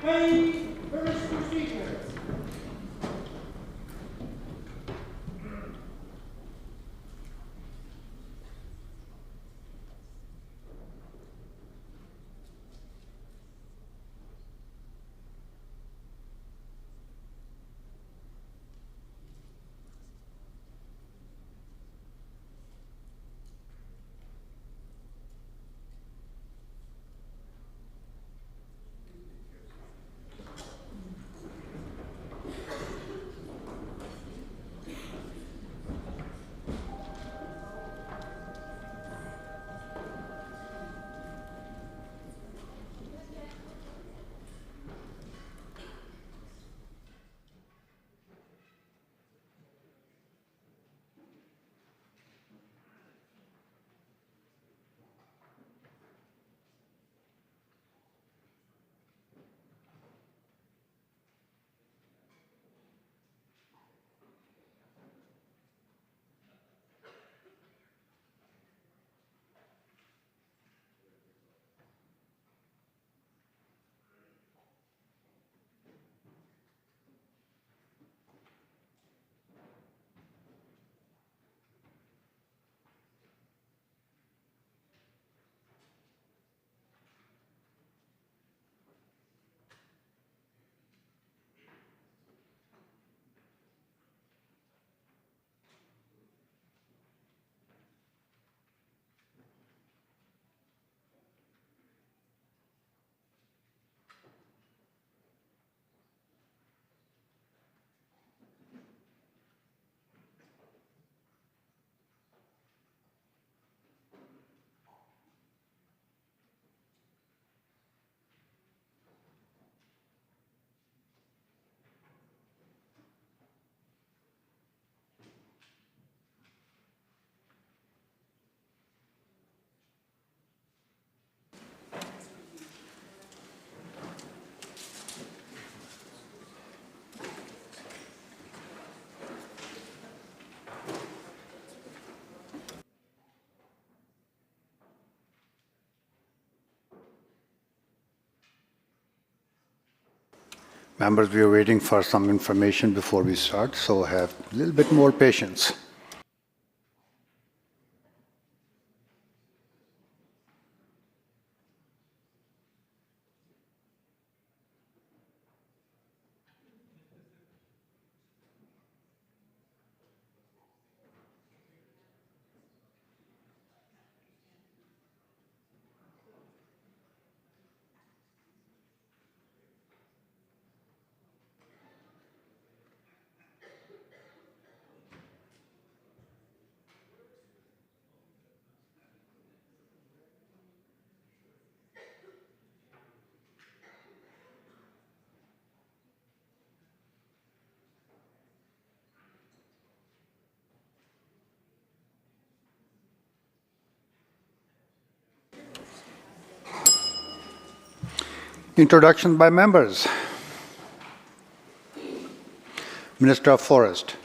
Any further speakers? Members, we are waiting for some information before we start, so have a little bit more patience. Introduction by members. Minister of Forest.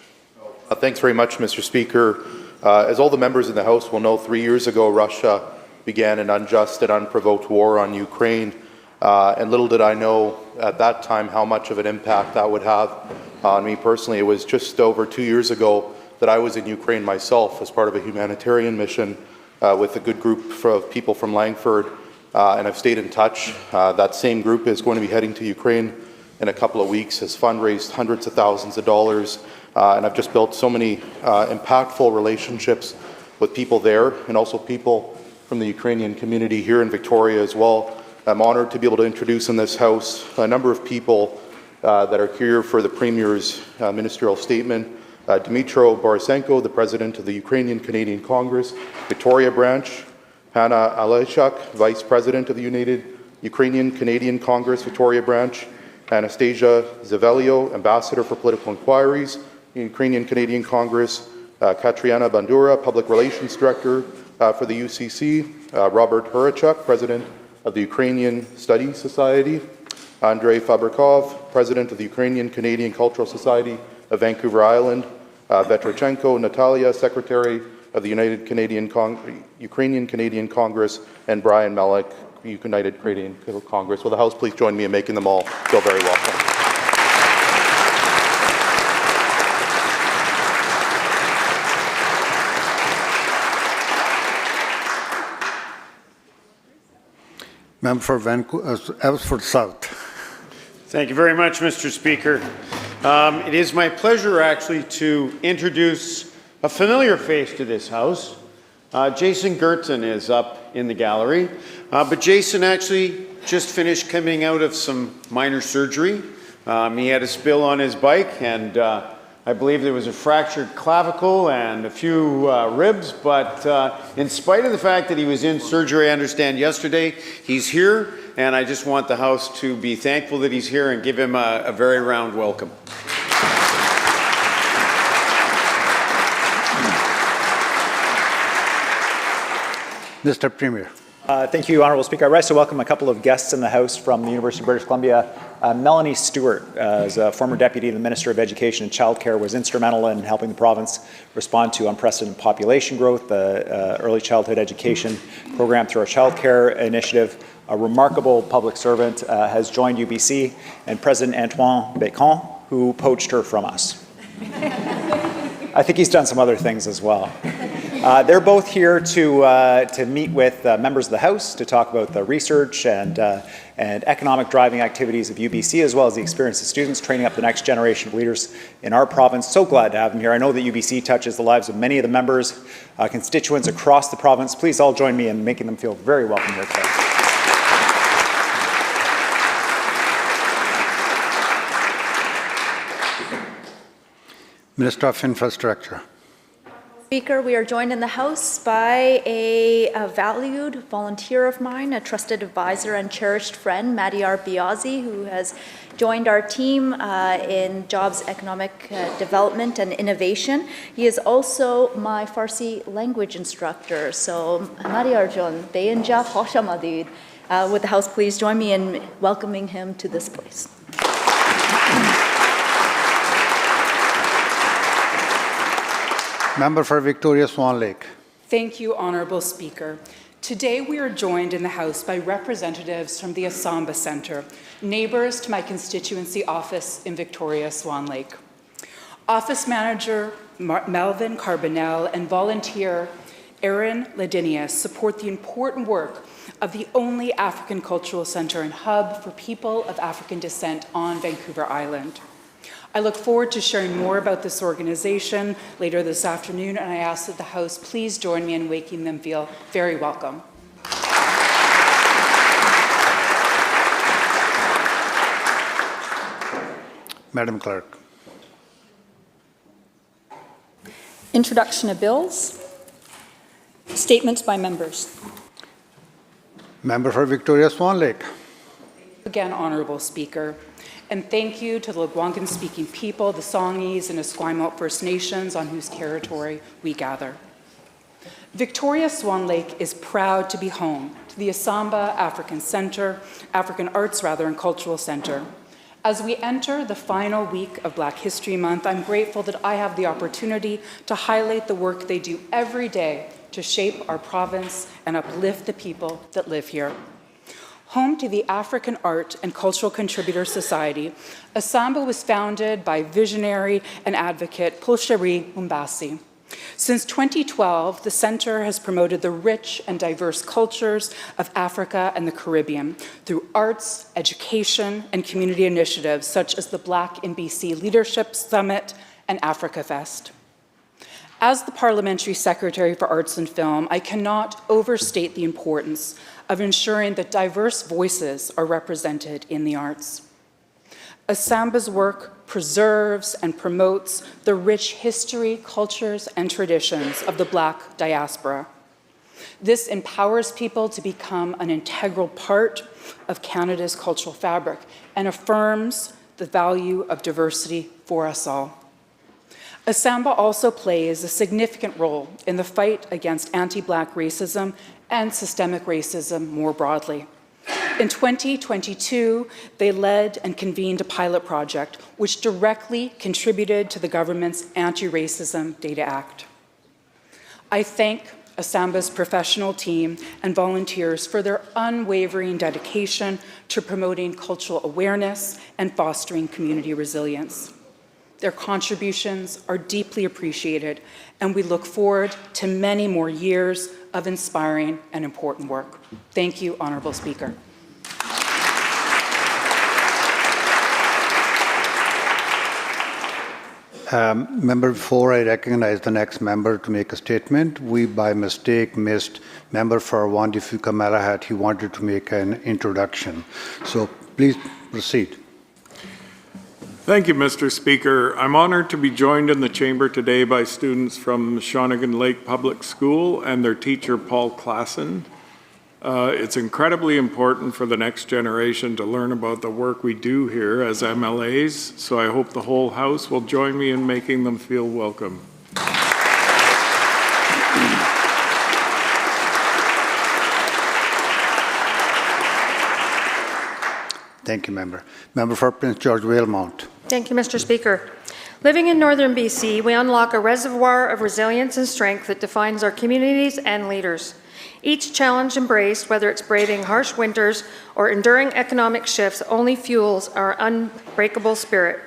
Thanks very much, Mr. Speaker. As all the members in the House will know, 3 years ago, Russia began an unjust and unprovoked war on Ukraine, and little did I know at that time how much of an impact that would have on me personally. It was just over 2 years ago that I was in Ukraine myself as part of a humanitarian mission with a good group of people from Langford, and I've stayed in touch. That same group is going to be heading to Ukraine in a couple of weeks, has fundraised hundreds of thousands of dollars, and I've just built so many impactful relationships with people there and also people from the Ukrainian community here in Victoria as well. I'm honoured to be able to introduce in this House a number of people that are here for the Premier's ministerial statement. Dmytro Borisenko, the President of the Ukrainian-Canadian Congress, Victoria Branch, Hanna Aleshchuk, Vice President of the Ukrainian-Canadian Congress, Victoria Branch, Anastasia Zavelio, Ambassador for Political Inquiries, Ukrainian-Canadian Congress, Katriana Bandura, Public Relations Director for the UCC, Robert Hurachuk, President of the Ukrainian Studies Society, Andrei Fabrikov, President of the Ukrainian-Canadian Cultural Society of Vancouver Island, Vetrochenko Natalia, Secretary of the Ukrainian-Canadian Congress, and Brian Melick, United Canadian Congress. Will the House please join me in making them all feel very welcome? Member for Abbotsford South. Thank you very much, Mr. Speaker. It is my pleasure, actually, to introduce a familiar face to this House. Jason Gertzen is up in the gallery, but Jason actually just finished coming out of some minor surgery. He had a spill on his bike, and I believe there was a fractured clavicle and a few ribs, but in spite of the fact that he was in surgery, I understand, yesterday, he's here, and I just want the House to be thankful that he's here and give him a very round welcome. Mr. Premier. Thank you, Honourable Speaker. I rise to welcome a couple of guests in the House from the University of British Columbia. Melanie Stewart, as a former Deputy to the Minister of Education and Childcare, was instrumental in helping the province respond to unprecedented population growth, the early childhood education program through our childcare initiative. A remarkable public servant has joined UBC, and President Antoine Bacon, who poached her from us. I think he's done some other things as well. They're both here to meet with members of the House to talk about the research and economic driving activities of UBC, as well as the experience of students training up the next generation of leaders in our province. So glad to have them here. I know that UBC touches the lives of many of the members, constituents across the province. Please all join me in making them feel very welcome here today. Minister of Infrastructure. Speaker, we are joined in the House by a valued volunteer of mine, a trusted advisor and cherished friend, Madiar Biazi, who has joined our team in jobs, economic development and innovation. He is also my Farsi language instructor. So Madiar John, Beyinja Hoshamadid. Would the House please join me in welcoming him to this place? Member for Victoria Swan Lake. Thank you, Honourable Speaker. Today we are joined in the House by representatives from the Asamba Centre, neighbours to my constituency office in Victoria Swan Lake. Office Manager Melvin Carbonell and volunteer Erin Ladinius support the important work of the only African cultural centre and hub for people of African descent on Vancouver Island. I look forward to sharing more about this organization later this afternoon, and I ask that the House please join me in making them feel very welcome. Madam Clerk. Introduction of bills. Statements by members. Member for Victoria Swan Lake. Again, Honourable Speaker. And thank you to the Algonquin-speaking people, the Songhees and Esquimalt First Nations on whose territory we gather. Victoria Swan Lake is proud to be home to the Asamba African Arts and Cultural Centre. As we enter the final week of Black History Month, I'm grateful that I have the opportunity to highlight the work they do every day to shape our province and uplift the people that live here. Home to the African Art and Cultural Contributor Society, Asamba was founded by visionary and advocate Pulsheri Umbasi. Since 2012, the Centre has promoted the rich and diverse cultures of Africa and the Caribbean through arts, education, and community initiatives such as the Black in BC Leadership Summit and Africa Fest. As the Parliamentary Secretary for Arts and Film, I cannot overstate the importance of ensuring that diverse voices are represented in the arts. Asamba's work preserves and promotes the rich history, cultures, and traditions of the Black diaspora. This empowers people to become an integral part of Canada's cultural fabric and affirms the value of diversity for us all. Asamba also plays a significant role in the fight against anti-Black racism and systemic racism more broadly. In 2022, they led and convened a pilot project which directly contributed to the government's Anti-Racism Data Act. I thank Asamba's professional team and volunteers for their unwavering dedication to promoting cultural awareness and fostering community resilience. Their contributions are deeply appreciated, and we look forward to many more years of inspiring and important work. Thank you, Honourable Speaker. Member, before I recognize the next member to make a statement, we by mistake missed member for Wandifuka Malahat. He wanted to make an introduction. So please proceed. Thank you, Mr. Speaker. I'm honored to be joined in the chamber today by students from Shawnigan Lake Public School and their teacher, Paul Klassen. It's incredibly important for the next generation to learn about the work we do here as MLAs, so I hope the whole House will join me in making them feel welcome. Thank you, member. Member for Prince George Valemount. Thank you, Mr. Speaker. Living in northern BC, we unlock a reservoir of resilience and strength that defines our communities and leaders. Each challenge embraced, whether it's braving harsh winters or enduring economic shifts, only fuels our unbreakable spirit.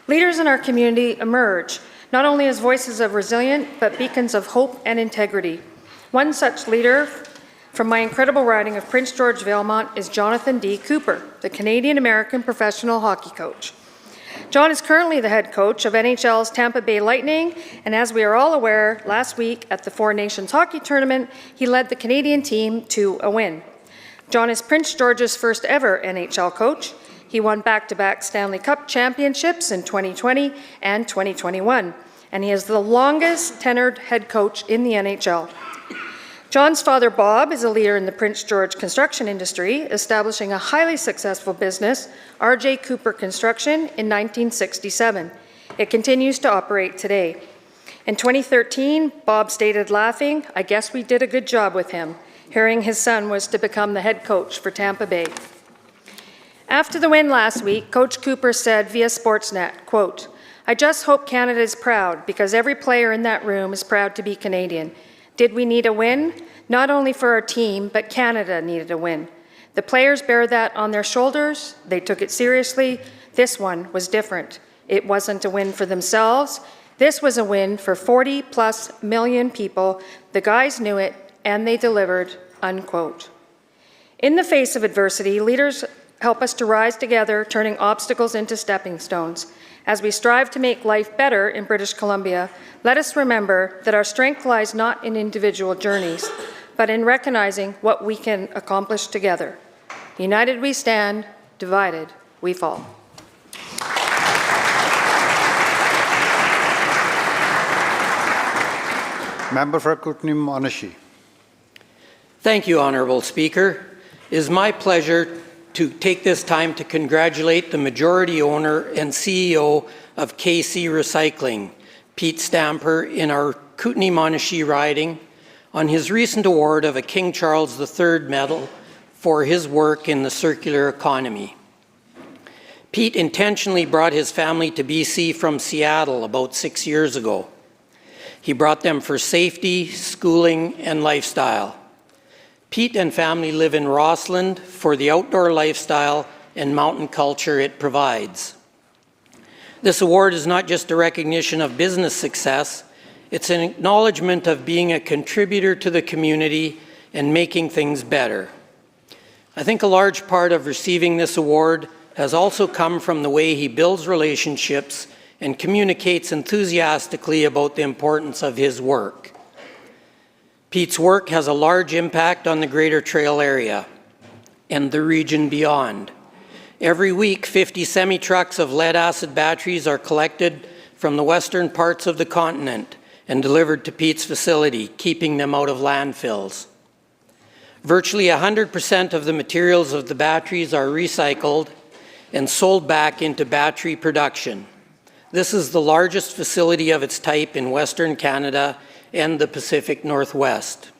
Leaders in our community emerge, not only as voices of resilience, but beacons of hope and integrity. One such leader from my incredible riding of Prince George Valemount is Jonathan D. Cooper, the Canadian-American professional hockey coach. John is currently the head coach of NHL's Tampa Bay Lightning, and as we are all aware, last week at the Four Nations Hockey Tournament, he led the Canadian team to a win. John is Prince George's first ever NHL coach. He won back-to-back Stanley Cup championships in 2020 and 2021, and he is the longest tenured head coach in the NHL. John's father, Bob, is a leader in the Prince George construction industry, establishing a highly successful business, R.J. Cooper Construction, in 1967. It continues to operate today. In 2013, Bob stated, laughing, "I guess we did a good job with him," hearing his son was to become the head coach for Tampa Bay. After the win last week, Coach Cooper said via Sportsnet, quote, "I just hope Canada is proud because every player in that room is proud to be Canadian. Did we need a win? Not only for our team, but Canada needed a win. The players bear that on their shoulders. They took it seriously. This one was different. It wasn't a win for themselves. This was a win for 40+ million people. The guys knew it, and they delivered," unquote. In the face of adversity, leaders help us to rise together, turning obstacles into stepping stones. As we strive to make life better in British Columbia, let us remember that our strength lies not in individual journeys, but in recognizing what we can accomplish together. United we stand, divided we fall. Member for Kootenay-Monashee. Thank you, Honourable Speaker. It is my pleasure to take this time to congratulate the majority owner and CEO of KC Recycling, Pete Stamper, in our Kootenay-Monashee riding on his recent award of a King Charles III Medal for his work in the circular economy. Pete intentionally brought his family to BC from Seattle about 6 years ago. He brought them for safety, schooling, and lifestyle. Pete and family live in Rossland for the outdoor lifestyle and mountain culture it provides. This award is not just a recognition of business success, it's an acknowledgement of being a contributor to the community and making things better. I think a large part of receiving this award has also come from the way he builds relationships and communicates enthusiastically about the importance of his work. Pete's work has a large impact on the Greater Trail area and the region beyond. Every week, 50 semi-trucks of lead-acid batteries are collected from the western parts of the continent and delivered to Pete's facility, keeping them out of landfills. Virtually 100% of the materials of the batteries are recycled and sold back into battery production. This is the largest facility of its type in Western Canada and the Pacific Northwest.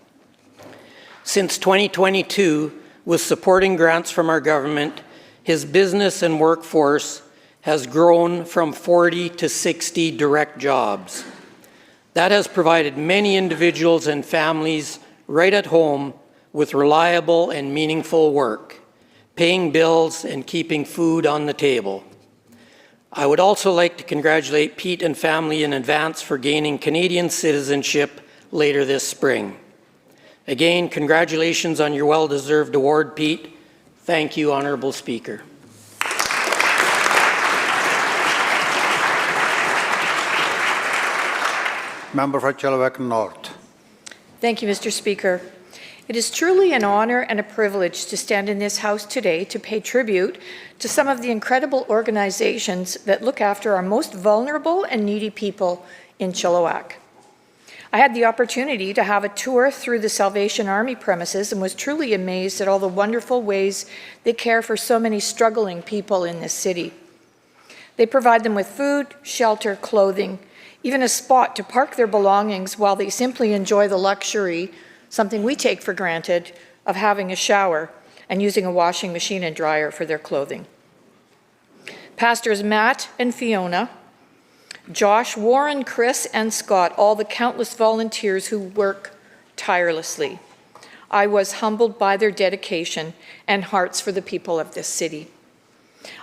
Since 2022, with supporting grants from our government, his business and workforce has grown from 40 to 60 direct jobs. That has provided many individuals and families right at home with reliable and meaningful work, paying bills and keeping food on the table. I would also like to congratulate Pete and family in advance for gaining Canadian citizenship later this spring. Again, congratulations on your well-deserved award, Pete. Thank you, Honourable Speaker. Member for Chilliwack North. Thank you, Mr. Speaker. It is truly an honor and a privilege to stand in this House today to pay tribute to some of the incredible organizations that look after our most vulnerable and needy people in Chilliwack. I had the opportunity to have a tour through the Salvation Army premises and was truly amazed at all the wonderful ways they care for so many struggling people in this city. They provide them with food, shelter, clothing, even a spot to park their belongings while they simply enjoy the luxury, something we take for granted, of having a shower and using a washing machine and dryer for their clothing. Pastors Matt and Fiona, Josh, Warren, Chris, and Scott, all the countless volunteers who work tirelessly. I was humbled by their dedication and hearts for the people of this city.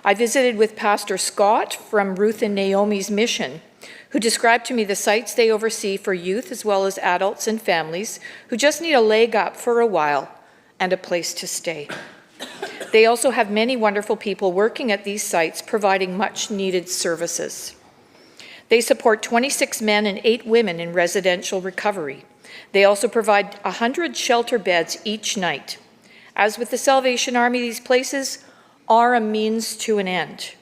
I visited with Pastor Scott from Ruth and Naomi's Mission, who described to me the sites they oversee for youth as well as adults and families who just need a leg up for a while and a place to stay. They also have many wonderful people working at these sites providing much needed services. They support 26 men and 8 women in residential recovery. They also provide 100 shelter beds each night. As with the Salvation Army, these places are a means to an end.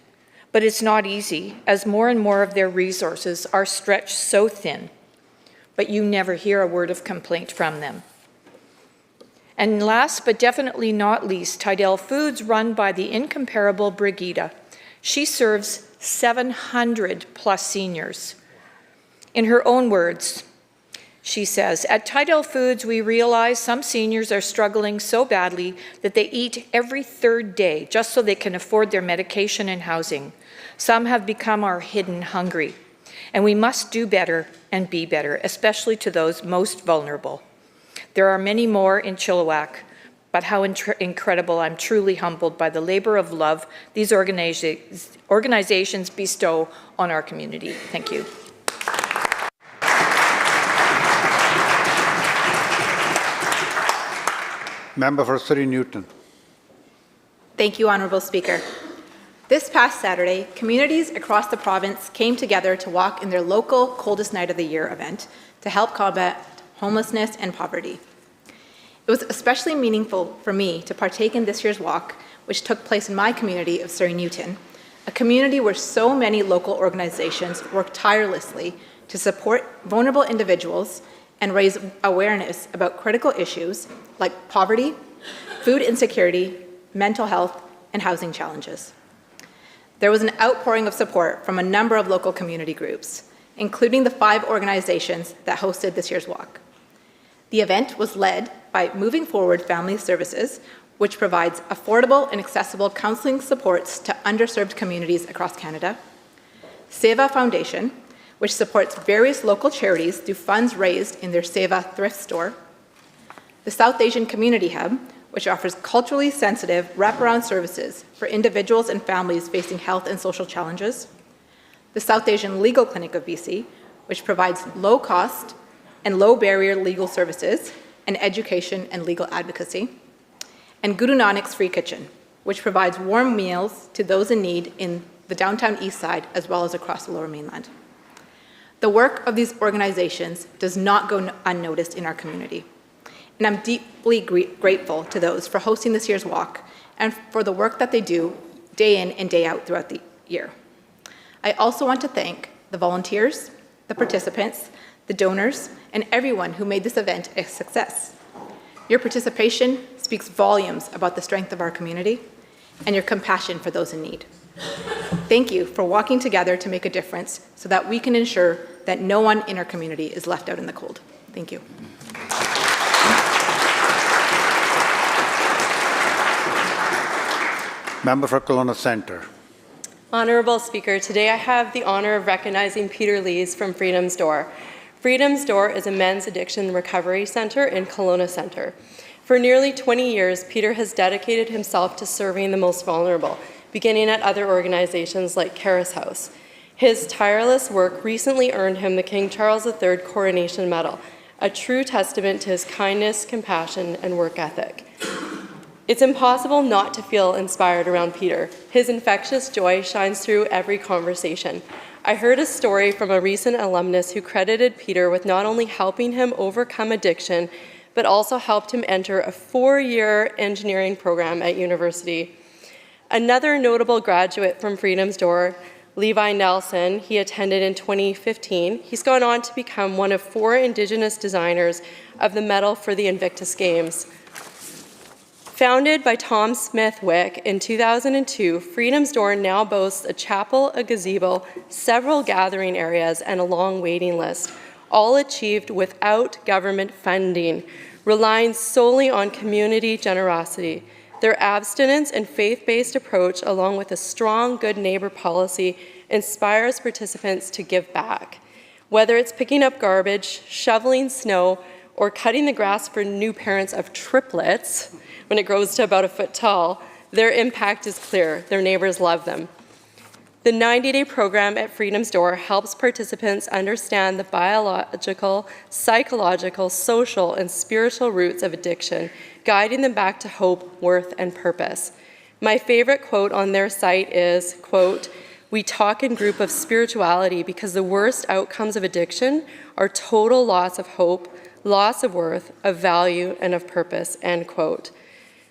But it's not easy, as more and more of their resources are stretched so thin. But you never hear a word of complaint from them. And last but definitely not least, Tidal Foods, run by the incomparable Brigida. She serves 700 plus seniors. In her own words, she says, "At Tidal Foods, we realize some seniors are struggling so badly that they eat every third day just so they can afford their medication and housing. Some have become our hidden hungry, and we must do better and be better, especially to those most vulnerable. There are many more in Chilliwack, but how incredible. I'm truly humbled by the labor of love these organizations bestow on our community." Thank you. Member for Surrey Newton. Thank you, Honourable Speaker. This past Saturday, communities across the province came together to walk in their local Coldest Night of the Year event to help combat homelessness and poverty. It was especially meaningful for me to partake in this year's walk, which took place in my community of Surrey Newton, a community where so many local organizations work tirelessly to support vulnerable individuals and raise awareness about critical issues like poverty, food insecurity, mental health, and housing challenges. There was an outpouring of support from a number of local community groups, including the 5 organizations that hosted this year's walk. The event was led by Moving Forward Family Services, which provides affordable and accessible counseling supports to underserved communities across Canada, Seva Foundation, which supports various local charities through funds raised in their Seva thrift store, the South Asian Community Hub, which offers culturally sensitive wraparound services for individuals and families facing health and social challenges, the South Asian Legal Clinic of BC, which provides low-cost and low-barrier legal services and education and legal advocacy, and Guru Nanak's Free Kitchen, which provides warm meals to those in need in the downtown east side as well as across the Lower Mainland. The work of these organizations does not go unnoticed in our community, and I'm deeply grateful to those for hosting this year's walk and for the work that they do day in and day out throughout the year. I also want to thank the volunteers, the participants, the donors, and everyone who made this event a success. Your participation speaks volumes about the strength of our community and your compassion for those in need. Thank you for walking together to make a difference so that we can ensure that no one in our community is left out in the cold. Thank you. Member for Kelowna Centre. Honourable Speaker, today I have the honour of recognizing Peter Lees from Freedom's Door. Freedom's Door is a men's addiction recovery center in Kelowna Centre. For nearly 20 years, Peter has dedicated himself to serving the most vulnerable, beginning at other organizations like Caris House. His tireless work recently earned him the King Charles III Coronation Medal, a true testament to his kindness, compassion, and work ethic. It's impossible not to feel inspired around Peter. His infectious joy shines through every conversation. I heard a story from a recent alumnus who credited Peter with not only helping him overcome addiction, but also helped him enter a 4-year engineering program at university. Another notable graduate from Freedom's Door, Levi Nelson, he attended in 2015. He's gone on to become one of 4 Indigenous designers of the medal for the Invictus Games. Founded by Tom Smith-Wick in 2002, Freedom's Door now boasts a chapel, a gazebo, several gathering areas, and a long waiting list, all achieved without government funding, relying solely on community generosity. Their abstinence and faith-based approach, along with a strong good neighbor policy, inspires participants to give back. Whether it's picking up garbage, shoveling snow, or cutting the grass for new parents of triplets when it grows to about a foot tall, their impact is clear. Their neighbors love them. The 90-day program at Freedom's Door helps participants understand the biological, psychological, social, and spiritual roots of addiction, guiding them back to hope, worth, and purpose. My favorite quote on their site is, quote, "We talk in group of spirituality because the worst outcomes of addiction are total loss of hope, loss of worth, of value, and of purpose," end quote.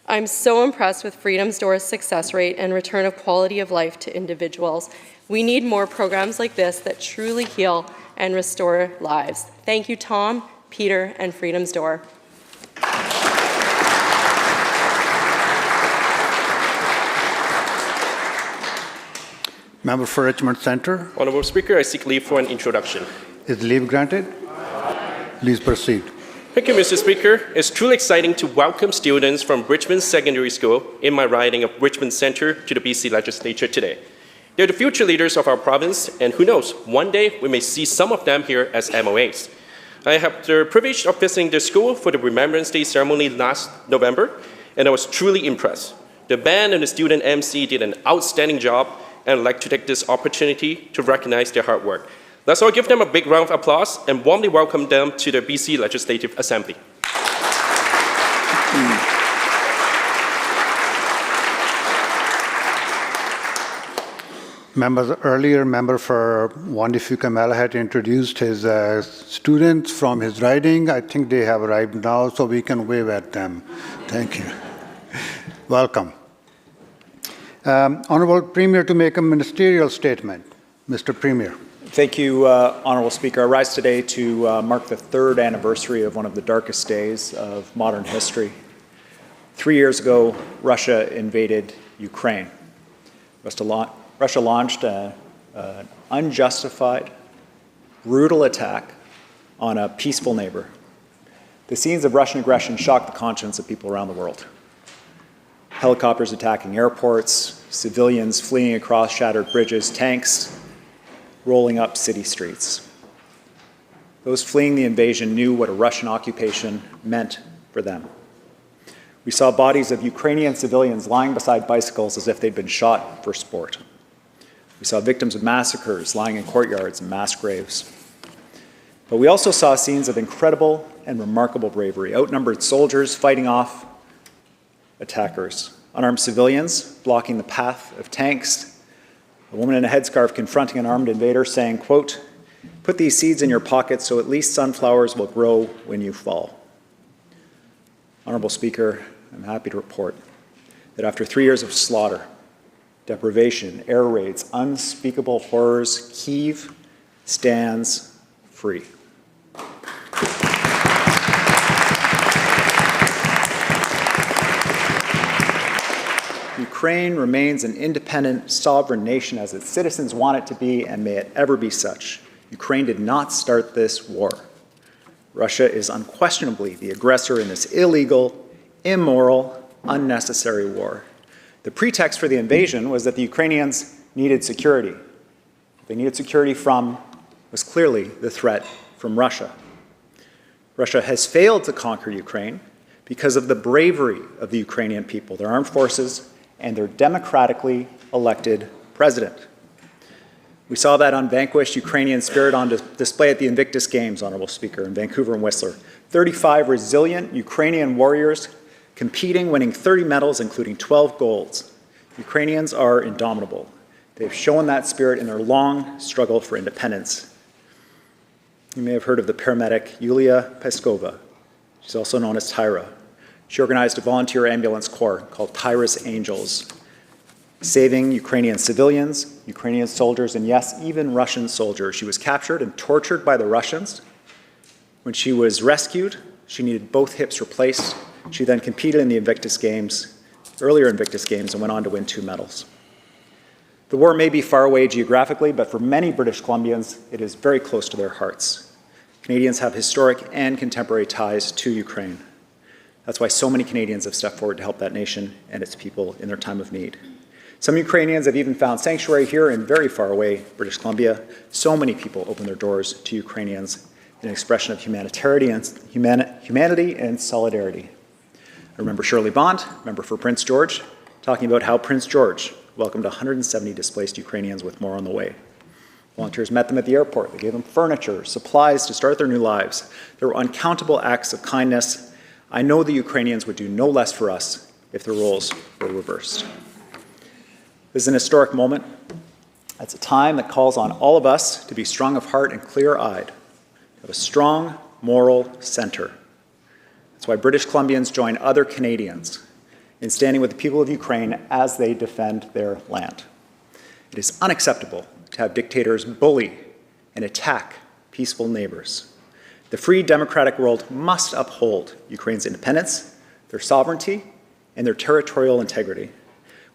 I'm so impressed with Freedom's Door's success rate and return of quality of life to individuals. We need more programs like this that truly heal and restore lives. Thank you, Tom, Peter, and Freedom's Door. Member for Richmond Centre. Honourable Speaker, I seek leave for an introduction. Is leave granted? Please proceed. Thank you, Mr. Speaker. It's truly exciting to welcome students from Richmond Secondary School in my riding of Richmond Centre to the BC Legislature today. They're the future leaders of our province, and who knows, one day we may see some of them here as MOAs. I had the privilege of visiting their school for the Remembrance Day ceremony last November, and I was truly impressed. The band and the student MC did an outstanding job, and I'd like to take this opportunity to recognize their hard work. Let's all give them a big round of applause and warmly welcome them to the BC Legislative Assembly. Members, earlier member for Wandifuka Malahat introduced his students from his riding. I think they have arrived now, so we can wave at them. Thank you. Welcome. Honourable Premier to make a ministerial statement. Mr. Premier. Thank you, Honourable Speaker. I rise today to mark the 3rd anniversary of one of the darkest days of modern history. 3 years ago, Russia invaded Ukraine. Russia launched an unjustified, brutal attack on a peaceful neighbor. The scenes of Russian aggression shocked the conscience of people around the world. Helicopters attacking airports, civilians fleeing across shattered bridges, tanks rolling up city streets. Those fleeing the invasion knew what a Russian occupation meant for them. We saw bodies of Ukrainian civilians lying beside bicycles as if they'd been shot for sport. We saw victims of massacres lying in courtyards and mass graves. But we also saw scenes of incredible and remarkable bravery, outnumbered soldiers fighting off attackers, unarmed civilians blocking the path of tanks, a woman in a headscarf confronting an armed invader saying, quote, "Put these seeds in your pocket so at least sunflowers will grow when you fall." Honourable Speaker, I'm happy to report that after 3 years of slaughter, deprivation, air raids, unspeakable horrors, Kyiv stands free. Ukraine remains an independent, sovereign nation as its citizens want it to be, and may it ever be such. Ukraine did not start this war. Russia is unquestionably the aggressor in this illegal, immoral, unnecessary war. The pretext for the invasion was that the Ukrainians needed security. What they needed security from was clearly the threat from Russia. Russia has failed to conquer Ukraine because of the bravery of the Ukrainian people, their armed forces, and their democratically elected president. We saw that unvanquished Ukrainian spirit on display at the Invictus Games, Honourable Speaker, in Vancouver and Whistler. 35 resilient Ukrainian warriors competing, winning 30 medals, including 12 golds. Ukrainians are indomitable. They've shown that spirit in their long struggle for independence. You may have heard of the paramedic Yulia Peskova. She's also known as Tyra. She organized a volunteer ambulance corps called Tyra's Angels, saving Ukrainian civilians, Ukrainian soldiers, and yes, even Russian soldiers. She was captured and tortured by the Russians. When she was rescued, she needed both hips replaced. She then competed in the Invictus Games, earlier Invictus Games, and went on to win 2 medals. The war may be far away geographically, but for many British Columbians, it is very close to their hearts. Canadians have historic and contemporary ties to Ukraine. That's why so many Canadians have stepped forward to help that nation and its people in their time of need. Some Ukrainians have even found sanctuary here in very far away British Columbia. So many people open their doors to Ukrainians in an expression of humanity and solidarity. I remember Shirley Bond, member for Prince George, talking about how Prince George welcomed 170 displaced Ukrainians with more on the way. Volunteers met them at the airport. They gave them furniture, supplies to start their new lives. There were uncountable acts of kindness. I know the Ukrainians would do no less for us if the roles were reversed. This is an historic moment. It's a time that calls on all of us to be strong of heart and clear-eyed, to have a strong moral center. That's why British Columbians join other Canadians in standing with the people of Ukraine as they defend their land. It is unacceptable to have dictators bully and attack peaceful neighbors. The free democratic world must uphold Ukraine's independence, their sovereignty, and their territorial integrity.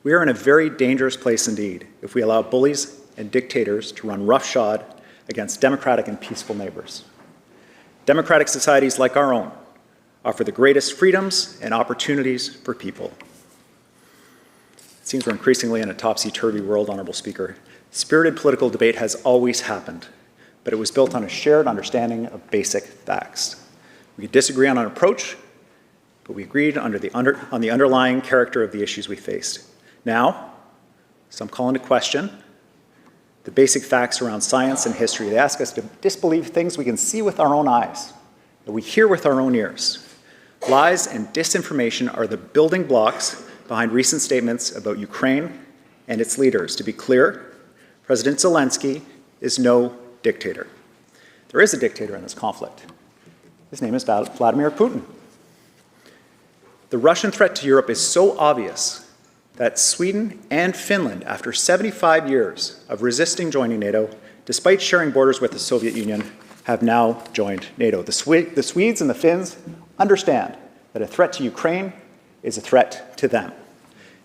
We are in a very dangerous place indeed if we allow bullies and dictators to run roughshod against democratic and peaceful neighbors. Democratic societies like our own offer the greatest freedoms and opportunities for people. It seems we're increasingly in a topsy-turvy world, Honourable Speaker. Spirited political debate has always happened, but it was built on a shared understanding of basic facts. We could disagree on an approach, but we agreed on the underlying character of the issues we faced. Now, some call into question the basic facts around science and history. They ask us to disbelieve things we can see with our own eyes, that we hear with our own ears. Lies and disinformation are the building blocks behind recent statements about Ukraine and its leaders. To be clear, President Zelensky is no dictator. There is a dictator in this conflict. His name is Vladimir Putin. The Russian threat to Europe is so obvious that Sweden and Finland, after 75 years of resisting joining NATO, despite sharing borders with the Soviet Union, have now joined NATO. The Swedes and the Finns understand that a threat to Ukraine is a threat to them.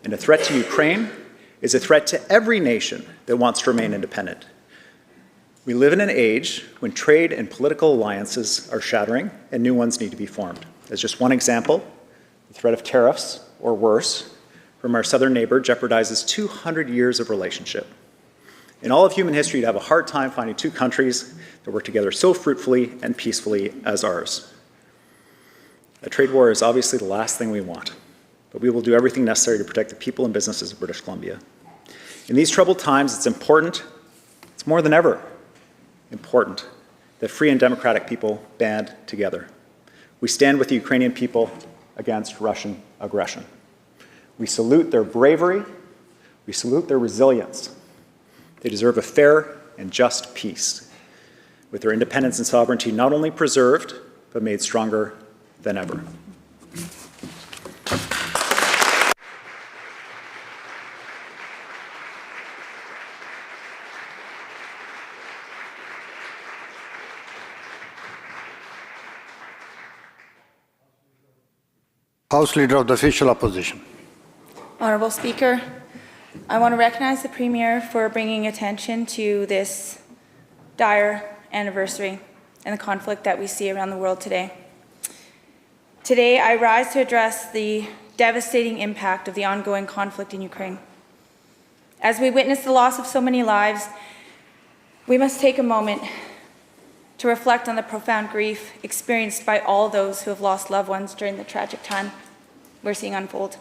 And a threat to Ukraine is a threat to every nation that wants to remain independent. We live in an age when trade and political alliances are shattering and new ones need to be formed. As just one example, the threat of tariffs, or worse, from our southern neighbor jeopardizes 200 years of relationship. In all of human history, you'd have a hard time finding two countries that work together so fruitfully and peacefully as ours. A trade war is obviously the last thing we want, but we will do everything necessary to protect the people and businesses of British Columbia. In these troubled times, it's important, it's more than ever important, that free and democratic people band together. We stand with the Ukrainian people against Russian aggression. We salute their bravery, we salute their resilience. They deserve a fair and just peace, with their independence and sovereignty not only preserved, but made stronger than ever. House Leader of the Official Opposition. Honourable Speaker, I want to recognize the Premier for bringing attention to this dire anniversary and the conflict that we see around the world today. Today, I rise to address the devastating impact of the ongoing conflict in Ukraine. As we witness the loss of so many lives, we must take a moment to reflect on the profound grief experienced by all those who have lost loved ones during the tragic time we're seeing unfold.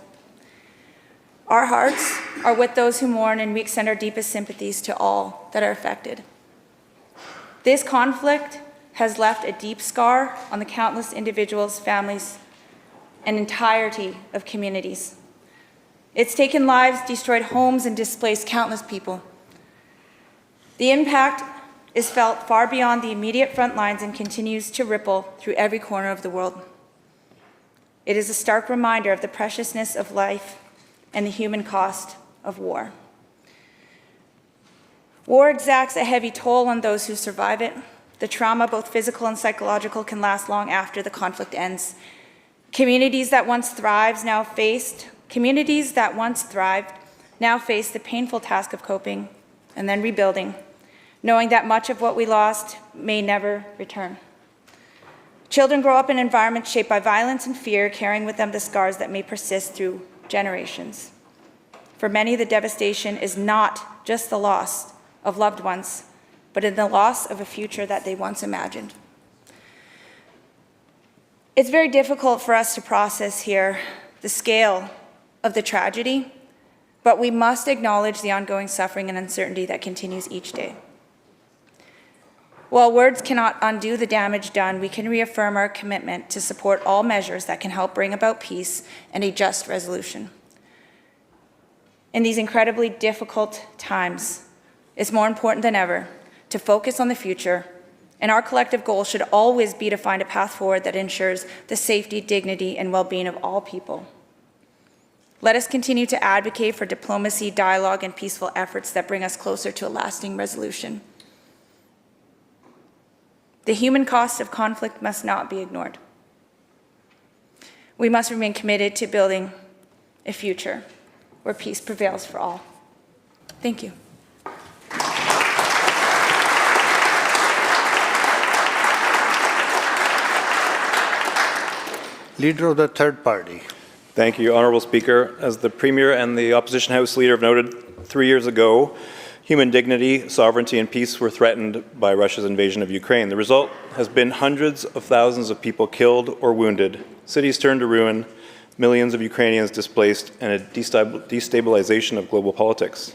Our hearts are with those who mourn, and we extend our deepest sympathies to all that are affected. This conflict has left a deep scar on the countless individuals, families, and entirety of communities. It's taken lives, destroyed homes, and displaced countless people. The impact is felt far beyond the immediate front lines and continues to ripple through every corner of the world. It is a stark reminder of the preciousness of life and the human cost of war. War exacts a heavy toll on those who survive it. The trauma, both physical and psychological, can last long after the conflict ends. Communities that once thrived now face the painful task of coping and then rebuilding, knowing that much of what we lost may never return. Children grow up in environments shaped by violence and fear, carrying with them the scars that may persist through generations. For many, the devastation is not just the loss of loved ones, but in the loss of a future that they once imagined. It's very difficult for us to process here the scale of the tragedy, but we must acknowledge the ongoing suffering and uncertainty that continues each day. While words cannot undo the damage done, we can reaffirm our commitment to support all measures that can help bring about peace and a just resolution. In these incredibly difficult times, it's more important than ever to focus on the future, and our collective goal should always be to find a path forward that ensures the safety, dignity, and well-being of all people. Let us continue to advocate for diplomacy, dialogue, and peaceful efforts that bring us closer to a lasting resolution. The human cost of conflict must not be ignored. We must remain committed to building a future where peace prevails for all. Thank you. Leader of the third party. Thank you, Honourable Speaker. As the Premier and the Opposition House Leader have noted, 3 years ago, human dignity, sovereignty, and peace were threatened by Russia's invasion of Ukraine. The result has been hundreds of thousands of people killed or wounded, cities turned to ruin, millions of Ukrainians displaced, and a destabilization of global politics.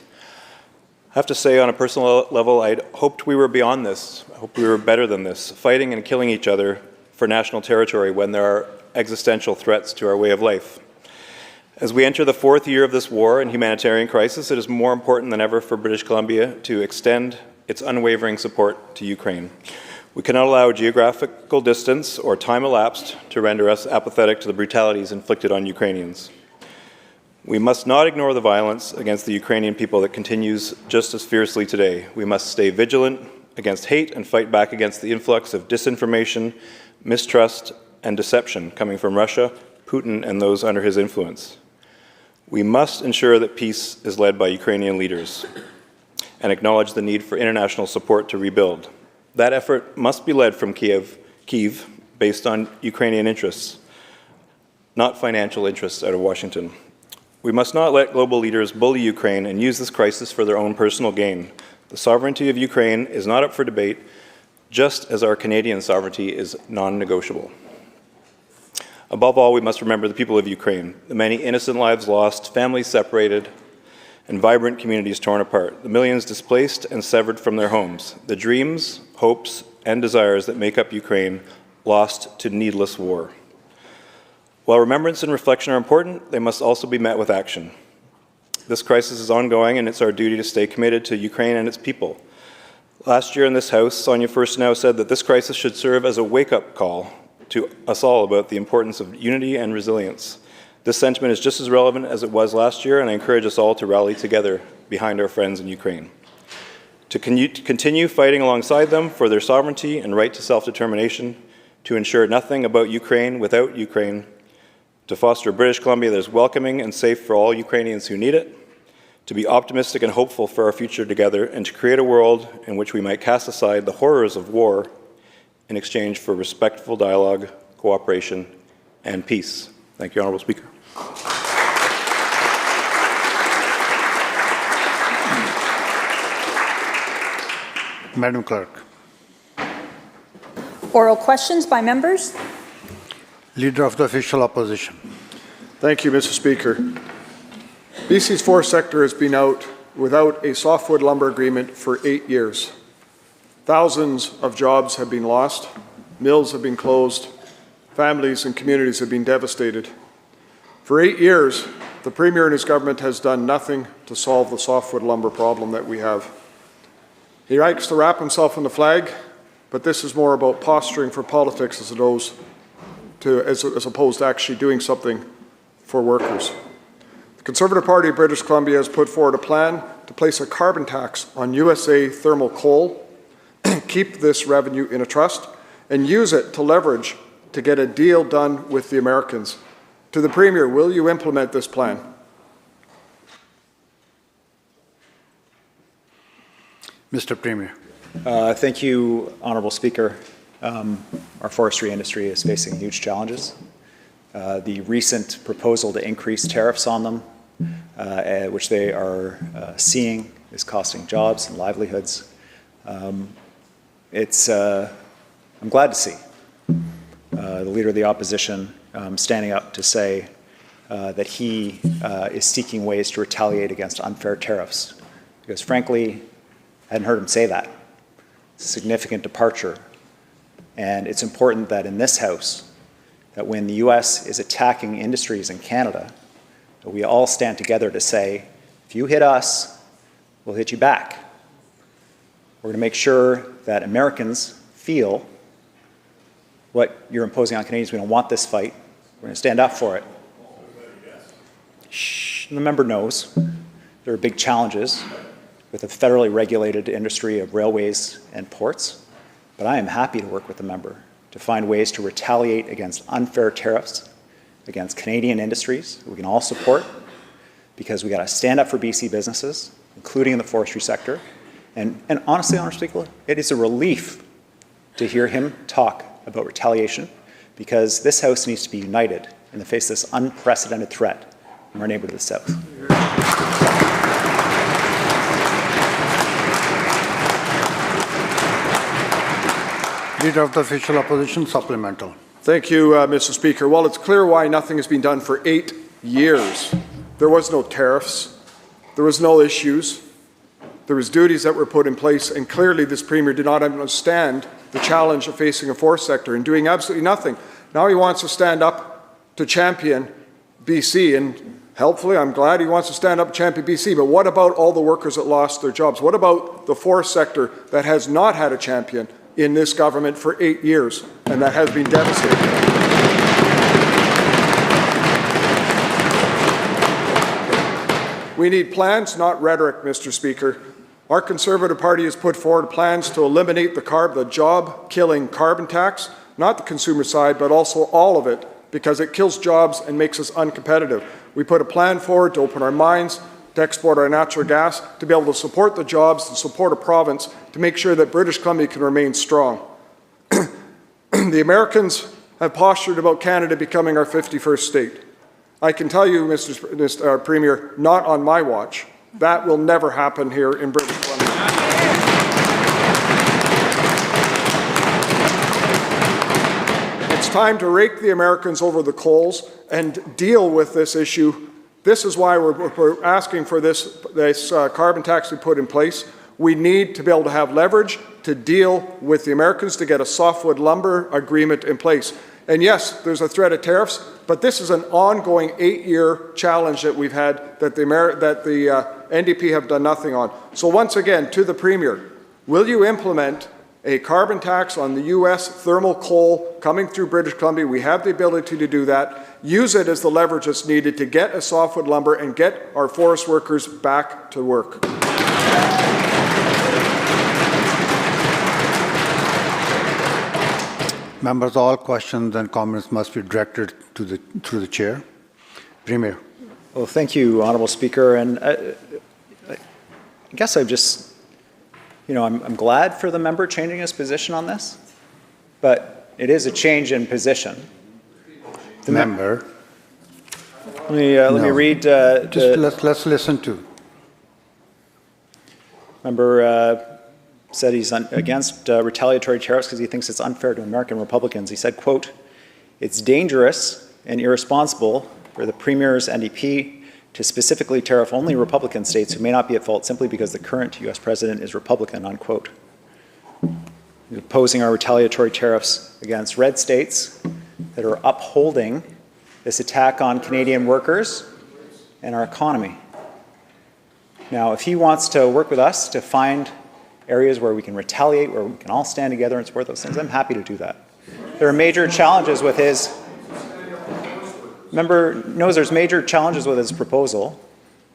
I have to say, on a personal level, I'd hoped we were beyond this. I hoped we were better than this, fighting and killing each other for national territory when there are existential threats to our way of life. As we enter the 4th year of this war and humanitarian crisis, it is more important than ever for British Columbia to extend its unwavering support to Ukraine. We cannot allow geographical distance or time elapsed to render us apathetic to the brutalities inflicted on Ukrainians. We must not ignore the violence against the Ukrainian people that continues just as fiercely today. We must stay vigilant against hate and fight back against the influx of disinformation, mistrust, and deception coming from Russia, Putin, and those under his influence. We must ensure that peace is led by Ukrainian leaders and acknowledge the need for international support to rebuild. That effort must be led from Kyiv based on Ukrainian interests, not financial interests out of Washington. We must not let global leaders bully Ukraine and use this crisis for their own personal gain. The sovereignty of Ukraine is not up for debate, just as our Canadian sovereignty is non-negotiable. Above all, we must remember the people of Ukraine, the many innocent lives lost, families separated, and vibrant communities torn apart, the millions displaced and severed from their homes, the dreams, hopes, and desires that make up Ukraine lost to needless war. While remembrance and reflection are important, they must also be met with action. This crisis is ongoing, and it's our duty to stay committed to Ukraine and its people. Last year in this House, Sonia Furstenau said that this crisis should serve as a wake-up call to us all about the importance of unity and resilience. This sentiment is just as relevant as it was last year, and I encourage us all to rally together behind our friends in Ukraine. To continue fighting alongside them for their sovereignty and right to self-determination, to ensure nothing about Ukraine without Ukraine, to foster a British Columbia that is welcoming and safe for all Ukrainians who need it, to be optimistic and hopeful for our future together, and to create a world in which we might cast aside the horrors of war in exchange for respectful dialogue, cooperation, and peace. Thank you, Honourable Speaker. Madam Clerk. Oral questions by members. Leader of the Official Opposition. Thank you, Mr. Speaker. BC's forest sector has been out without a softwood lumber agreement for 8 years. Thousands of jobs have been lost, mills have been closed, families and communities have been devastated. For 8 years, the Premier and his government has done nothing to solve the softwood lumber problem that we have. He likes to wrap himself in the flag, but this is more about posturing for politics as opposed to actually doing something for workers. The Conservative Party of British Columbia has put forward a plan to place a carbon tax on USA thermal coal, keep this revenue in a trust, and use it to leverage to get a deal done with the Americans. To the Premier, will you implement this plan? Mr. Premier. Thank you, Honourable Speaker. Our forestry industry is facing huge challenges. The recent proposal to increase tariffs on them, which they are seeing, is costing jobs and livelihoods. I'm glad to see the Leader of the Opposition standing up to say that he is seeking ways to retaliate against unfair tariffs. Because frankly, I hadn't heard him say that. It's a significant departure. And it's important that in this House, that when the US is attacking industries in Canada, that we all stand together to say, if you hit us, we'll hit you back. We're going to make sure that Americans feel what you're imposing on Canadians. We don't want this fight. We're going to stand up for it. Shh, the member knows there are big challenges with a federally regulated industry of railways and ports, but I am happy to work with the member to find ways to retaliate against unfair tariffs against Canadian industries we can all support, because we got to stand up for BC businesses, including in the forestry sector. And honestly, Honourable Speaker, it is a relief to hear him talk about retaliation, because this House needs to be united in the face of this unprecedented threat from our neighbour to the south. Leader of the Official Opposition, supplemental. Thank you, Mr. Speaker. Well, it's clear why nothing has been done for 8 years. There was no tariffs. There was no issues. There was duties that were put in place, and clearly this Premier did not understand the challenge of facing a forest sector and doing absolutely nothing. Now he wants to stand up to champion BC, and helpfully I'm glad he wants to stand up to champion BC, but what about all the workers that lost their jobs? What about the forest sector that has not had a champion in this government for 8 years and that has been devastating? We need plans, not rhetoric, Mr. Speaker. Our Conservative Party has put forward plans to eliminate the job-killing carbon tax, not the consumer side, but also all of it, because it kills jobs and makes us uncompetitive. We put a plan forward to open our mines, to export our natural gas, to be able to support the jobs, to support a province, to make sure that British Columbia can remain strong. The Americans have postured about Canada becoming our 51st state. I can tell you, Mr. Premier, not on my watch. That will never happen here in British Columbia. It's time to rake the Americans over the coals and deal with this issue. This is why we're asking for this carbon tax to be put in place. We need to be able to have leverage to deal with the Americans to get a softwood lumber agreement in place. And yes, there's a threat of tariffs, but this is an ongoing 8-year challenge that we've had that the NDP have done nothing on. So once again, to the Premier, will you implement a carbon tax on the US thermal coal coming through British Columbia? We have the ability to do that. Use it as the leverage that's needed to get a softwood lumber and get our forest workers back to work. Members, all questions and comments must be directed through the chair. Premier. Well, thank you, Honourable Speaker. And I guess I'm just, I'm glad for the member changing his position on this, but it is a change in position. The member. Let me read. Let's listen to. Member said he's against retaliatory tariffs because he thinks it's unfair to American Republicans. He said, quote, "It's dangerous and irresponsible for the Premier's NDP to specifically tariff only Republican states who may not be at fault simply because the current U.S. president is Republican," unquote. He's opposing our retaliatory tariffs against red states that are upholding this attack on Canadian workers and our economy. Now, if he wants to work with us to find areas where we can retaliate, where we can all stand together and support those things, I'm happy to do that. There are major challenges with his, member knows there's major challenges with his proposal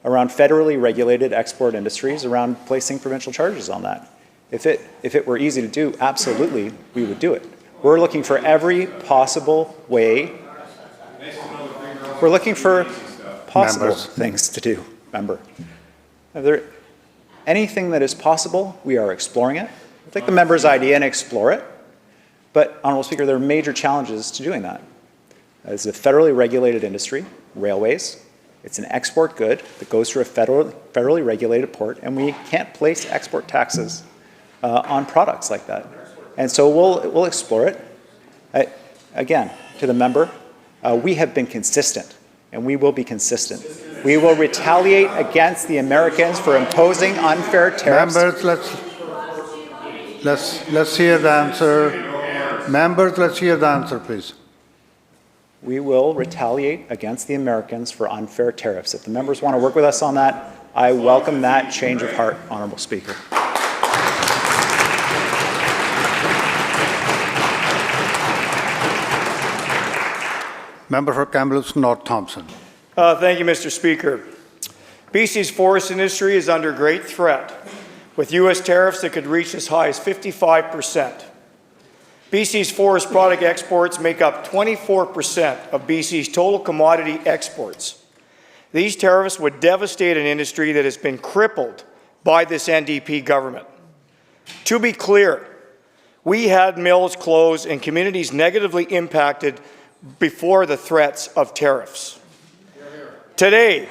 around federally regulated export industries, around placing provincial charges on that. If it were easy to do, absolutely, we would do it. We're looking for every possible way. We're looking for possible things to do, member. If there anything that is possible, we are exploring it. We'll take the member's idea and explore it. But, Honourable Speaker, there are major challenges to doing that. It's a federally regulated industry, railways. It's an export good that goes through a federally regulated port, and we can't place export taxes on products like that. And so we'll explore it. Again, to the member, we have been consistent, and we will be consistent. We will retaliate against the Americans for imposing unfair tariffs. Members, let's hear the answer. Members, let's hear the answer, please. We will retaliate against the Americans for unfair tariffs. If the members want to work with us on that, I welcome that change of heart, Honourable Speaker. Member for Kamloops North Thompson. Thank you, Mr. Speaker. BC's forest industry is under great threat, with U.S. tariffs that could reach as high as 55%. BC's forest product exports make up 24% of BC's total commodity exports. These tariffs would devastate an industry that has been crippled by this NDP government. To be clear, we had mills close and communities negatively impacted before the threats of tariffs. Today,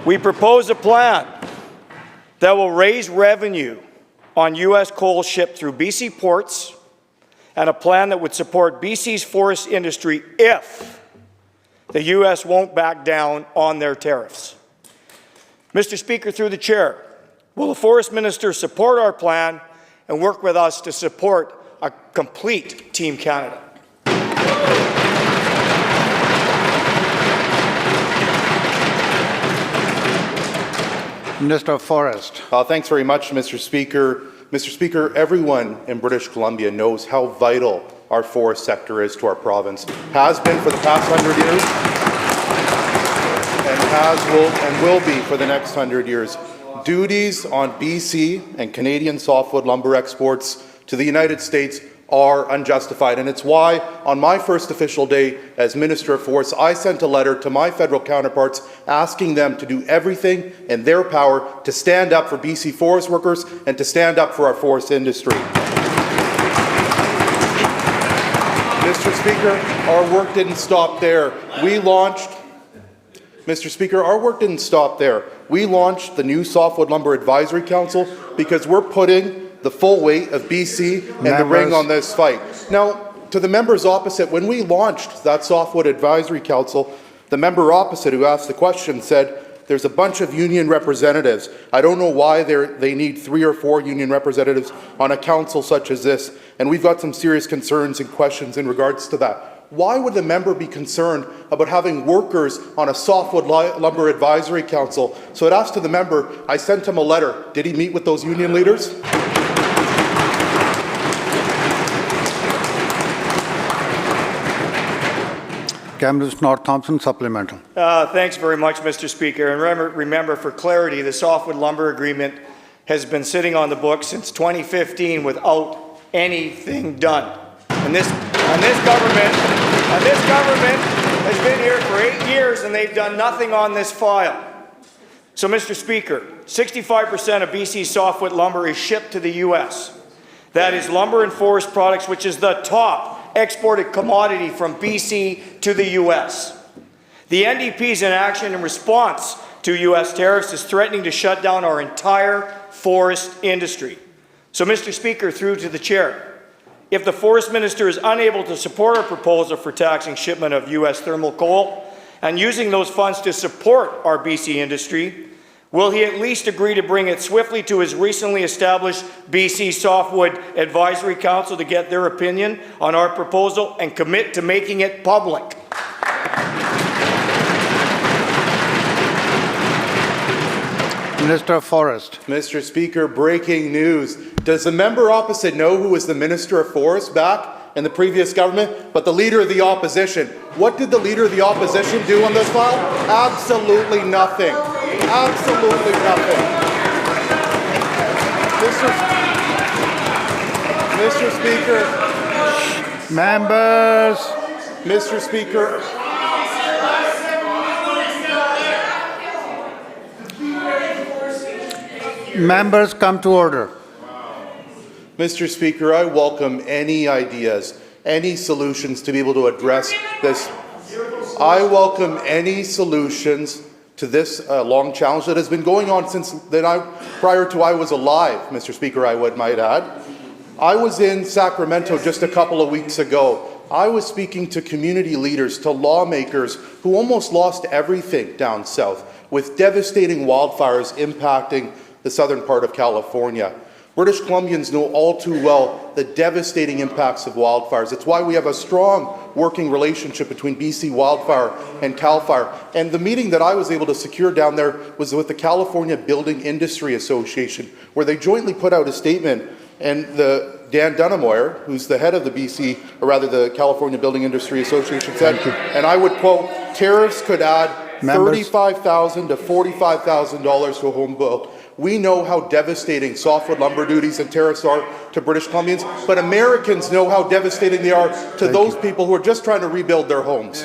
we propose a plan that will raise revenue on U.S. coal shipped through BC ports, and a plan that would support BC's forest industry if the U.S. won't back down on their tariffs. Mr. Speaker, through the chair, will the Forest Minister support our plan and work with us to support a complete Team Canada? Minister of Forest. Thanks very much, Mr. Speaker. Mr. Speaker, everyone in British Columbia knows how vital our forest sector is to our province. Has been for the past 100 years, and will be for the next 100 years. Duties on BC and Canadian softwood lumber exports to the United States are unjustified, and it's why on my first official day as Minister of Forests, I sent a letter to my federal counterparts asking them to do everything in their power to stand up for BC forest workers and to stand up for our forest industry. Mr. Speaker, our work didn't stop there. Mr. Speaker, our work didn't stop there. We launched the new Softwood Lumber Advisory Council because we're putting the full weight of BC and the ring on this fight. Now, to the members opposite, when we launched that Softwood Advisory Council, the member opposite who asked the question said, there's a bunch of union representatives. I don't know why they need 3 or 4 union representatives on a council such as this, and we've got some serious concerns and questions in regards to that. Why would the member be concerned about having workers on a Softwood Lumber Advisory Council? So I'd ask to the member, I sent him a letter. Did he meet with those union leaders? Kamloops North Thompson, supplemental. Thanks very much, Mr. Speaker. And remember, for clarity, the Softwood Lumber Agreement has been sitting on the books since 2015 without anything done. And this government has been here for 8 years and they've done nothing on this file. So, Mr. Speaker, 65% of BC's softwood lumber is shipped to the U.S. That is lumber and forest products, which is the top exported commodity from BC to the U.S. The NDP's inaction in response to U.S. tariffs is threatening to shut down our entire forest industry. So, Mr. Speaker, through to the chair, if the Forest Minister is unable to support our proposal for taxing shipment of U.S. thermal coal and using those funds to support our BC industry, will he at least agree to bring it swiftly to his recently established BC Softwood Advisory Council to get their opinion on our proposal and commit to making it public? Minister of Forest. Mr. Speaker, breaking news. Does the member opposite know who was the Minister of Forest back in the previous government? But the Leader of the Opposition. What did the Leader of the Opposition do on this file? Absolutely nothing. Absolutely nothing. Mr. Speaker. Members. Mr. Speaker. Members, come to order. Mr. Speaker, I welcome any ideas, any solutions to be able to address this. I welcome any solutions to this long challenge that has been going on since prior to I was alive, Mr. Speaker, I might add. I was in Sacramento just a couple of weeks ago. I was speaking to community leaders, to lawmakers who almost lost everything down south with devastating wildfires impacting the southern part of California. British Columbians know all too well the devastating impacts of wildfires. It's why we have a strong working relationship between BC Wildfire and CAL FIRE. And the meeting that I was able to secure down there was with the California Building Industry Association, where they jointly put out a statement, and Dan Dunnamoyer, who's the head of the the California Building Industry Association, said, and I would quote, tariffs could add $35,000 to $45,000 to a home built. We know how devastating softwood lumber duties and tariffs are to British Columbians, but Americans know how devastating they are to those people who are just trying to rebuild their homes.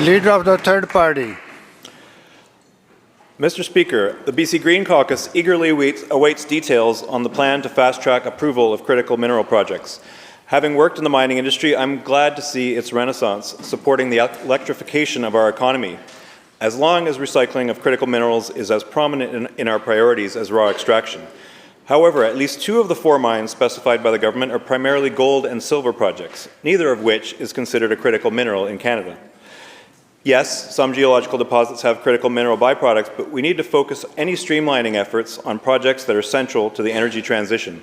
Leader of the third party. Mr. Speaker, the BC Green Caucus eagerly awaits details on the plan to fast-track approval of critical mineral projects. Having worked in the mining industry, I'm glad to see its renaissance supporting the electrification of our economy, as long as recycling of critical minerals is as prominent in our priorities as raw extraction. However, at least 2 of the 4 mines specified by the government are primarily gold and silver projects, neither of which is considered a critical mineral in Canada. Yes, some geological deposits have critical mineral byproducts, but we need to focus any streamlining efforts on projects that are central to the energy transition.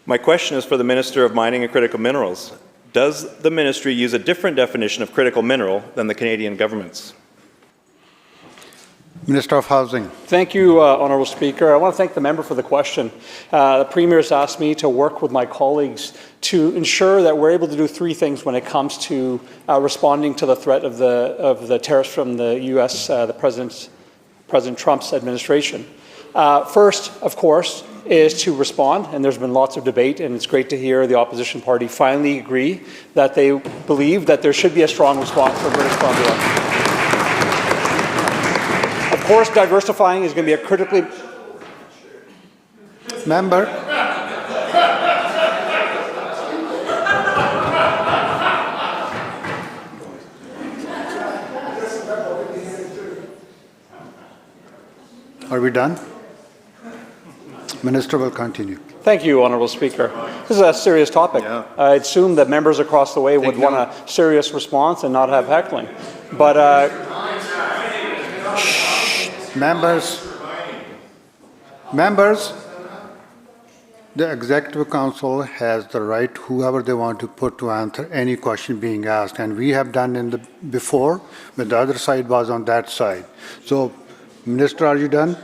My question is for the Minister of Mining and Critical Minerals. Does the ministry use a different definition of critical mineral than the Canadian government's? Minister of Housing. Thank you, Honourable Speaker. I want to thank the member for the question. The Premier has asked me to work with my colleagues to ensure that we're able to do 3 things when it comes to responding to the threat of the tariffs from the U.S., President Trump's administration. First, of course, is to respond, and there's been lots of debate, and it's great to hear the opposition party finally agree that they believe that there should be a strong response from British Columbia. Of course, diversifying is going to be a critically... Member. Are we done? Minister will continue. Thank you, Honourable Speaker. This is a serious topic. Yeah. I assume that members across the way would want a serious response and not have heckling. But Members, the Executive Council has the right, whoever they want to put to answer any question being asked, and we have done before, but the other side was on that side. So, Minister, are you done?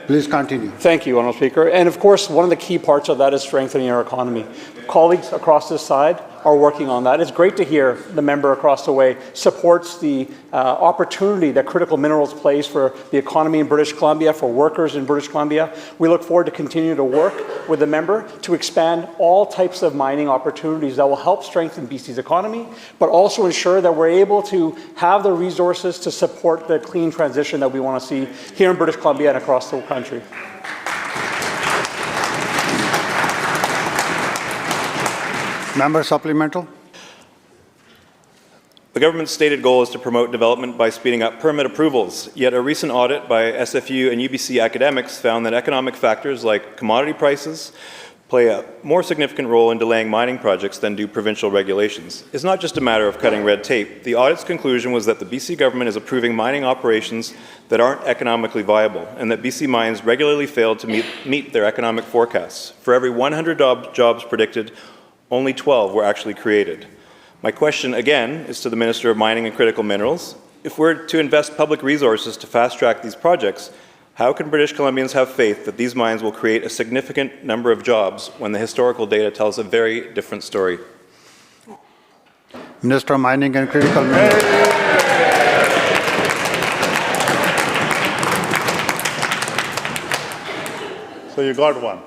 Please continue. Thank you, Honourable Speaker. And of course, one of the key parts of that is strengthening our economy. Colleagues across this side are working on that. It's great to hear the member across the way supports the opportunity that critical minerals plays for the economy in British Columbia, for workers in British Columbia. We look forward to continue to work with the member to expand all types of mining opportunities that will help strengthen BC's economy, but also ensure that we're able to have the resources to support the clean transition that we want to see here in British Columbia and across the country. Member supplemental. The government's stated goal is to promote development by speeding up permit approvals, yet a recent audit by SFU and UBC academics found that economic factors like commodity prices play a more significant role in delaying mining projects than do provincial regulations. It's not just a matter of cutting red tape. The audit's conclusion was that the BC government is approving mining operations that aren't economically viable, and that BC mines regularly fail to meet their economic forecasts. For every 100 jobs predicted, only 12 were actually created. My question, again, is to the Minister of Mining and Critical Minerals. If we're to invest public resources to fast-track these projects, how can British Columbians have faith that these mines will create a significant number of jobs when the historical data tells a very different story? Minister of Mining and Critical Minerals. So you got one.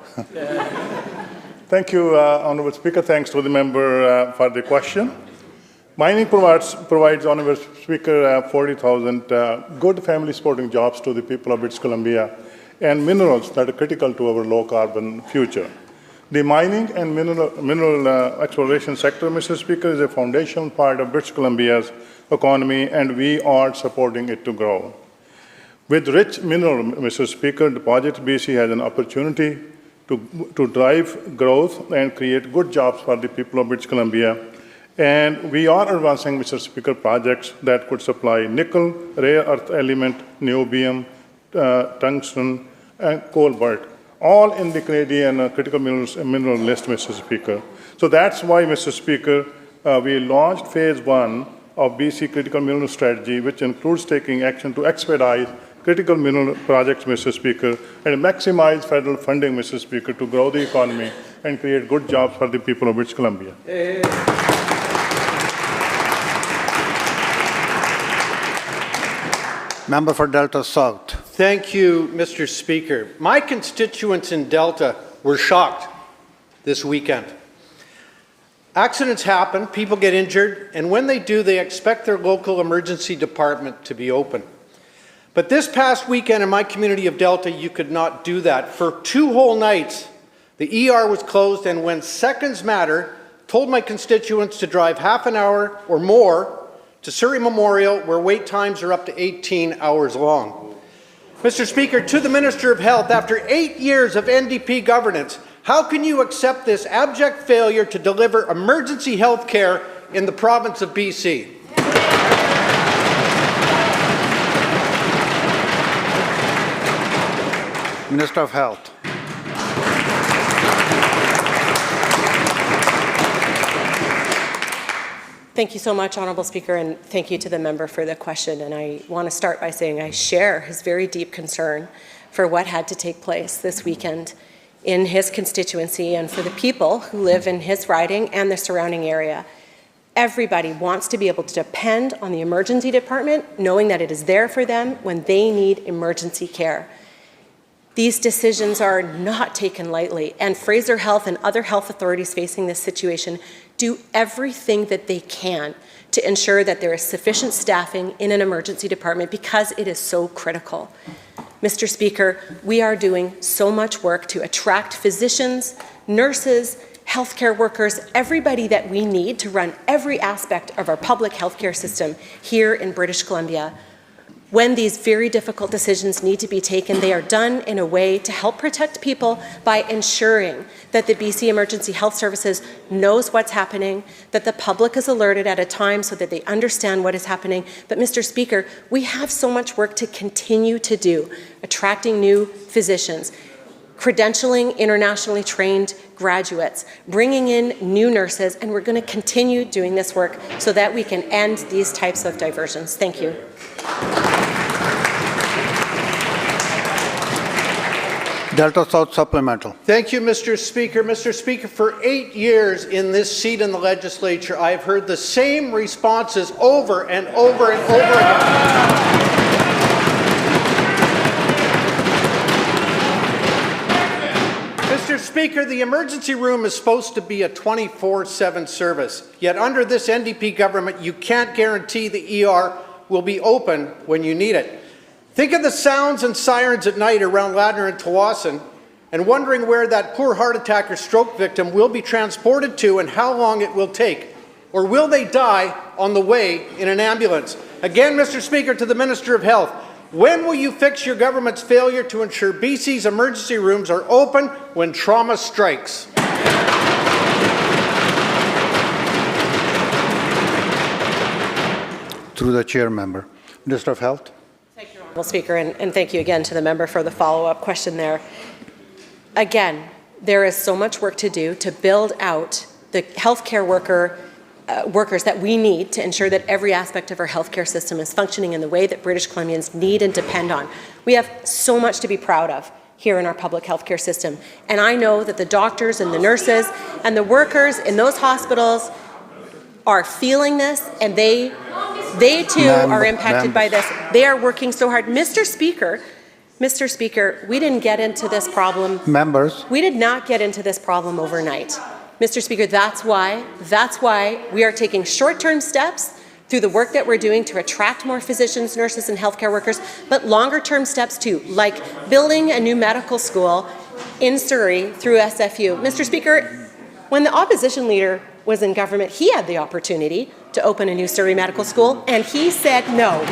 Thank you, Honourable Speaker. Thanks to the member for the question. Mining provides Honourable Speaker, 40,000 good family supporting jobs to the people of British Columbia and minerals that are critical to our low carbon future. The mining and mineral exploration sector, Mr. Speaker, is a foundational part of British Columbia's economy, and we are supporting it to grow. With rich mineral, Mr. Speaker, deposits, BC has an opportunity to drive growth and create good jobs for the people of British Columbia. And we are advancing, Mr. Speaker, projects that could supply nickel, rare earth element, niobium, tungsten, and cobalt, all in the Canadian critical mineral list, Mr. Speaker. So that's why, Mr. Speaker, we launched phase 1 of BC critical mineral strategy, which includes taking action to expedite critical mineral projects, Mr. Speaker, and maximize federal funding, Mr. Speaker, to grow the economy and create good jobs for the people of British Columbia. Member for Delta South. Thank you, Mr. Speaker. My constituents in Delta were shocked this weekend. Accidents happen, people get injured, and when they do, they expect their local emergency department to be open. But this past weekend in my community of Delta, you could not do that. For 2 whole nights, the ER was closed, and when seconds matter, told my constituents to drive half an hour or more to Surrey Memorial, where wait times are up to 18 hours long. Mr. Speaker, to the Minister of Health, after 8 years of NDP governance, how can you accept this abject failure to deliver emergency health care in the province of BC? Minister of Health. Thank you so much, Honourable Speaker, and thank you to the member for the question. And I want to start by saying I share his very deep concern for what had to take place this weekend in his constituency and for the people who live in his riding and the surrounding area. Everybody wants to be able to depend on the emergency department, knowing that it is there for them when they need emergency care. These decisions are not taken lightly, and Fraser Health and other health authorities facing this situation do everything that they can to ensure that there is sufficient staffing in an emergency department because it is so critical. Mr. Speaker, we are doing so much work to attract physicians, nurses, healthcare workers, everybody that we need to run every aspect of our public healthcare system here in British Columbia. When these very difficult decisions need to be taken, they are done in a way to help protect people by ensuring that the BC Emergency Health Services knows what's happening, that the public is alerted at a time so that they understand what is happening. But Mr. Speaker, we have so much work to continue to do, attracting new physicians, credentialing internationally trained graduates, bringing in new nurses, and we're going to continue doing this work so that we can end these types of diversions. Thank you. Delta South Supplemental. Thank you, Mr. Speaker. Mr. Speaker, for 8 years in this seat in the legislature, I have heard the same responses over and over and over again. Mr. Speaker, the emergency room is supposed to be a 24/7 service, yet under this NDP government, you can't guarantee the ER will be open when you need it. Think of the sounds and sirens at night around Ladner and Tawasin and wondering where that poor heart attack or stroke victim will be transported to and how long it will take or will they die on the way in an ambulance? Again, Mr. Speaker, to the Minister of Health, when will you fix your government's failure to ensure BC's emergency rooms are open when trauma strikes? Through the chair member. Minister of Health. Thank you, Honourable Speaker, and thank you again to the member for the follow-up question there. Again, there is so much work to do to build out the healthcare workers that we need to ensure that every aspect of our healthcare system is functioning in the way that British Columbians need and depend on. We have so much to be proud of here in our public healthcare system, and I know that the doctors and the nurses and the workers in those hospitals are feeling this, and they too are impacted by this. They are working so hard. Mr. Speaker, we didn't get into this problem. Members. We did not get into this problem overnight. Mr. Speaker, that's why we are taking short-term steps through the work that we're doing to attract more physicians, nurses, and healthcare workers, but longer-term steps too, like building a new medical school in Surrey through SFU. Mr. Speaker, when the opposition leader was in government, he had the opportunity to open a new Surrey medical school, and he said no.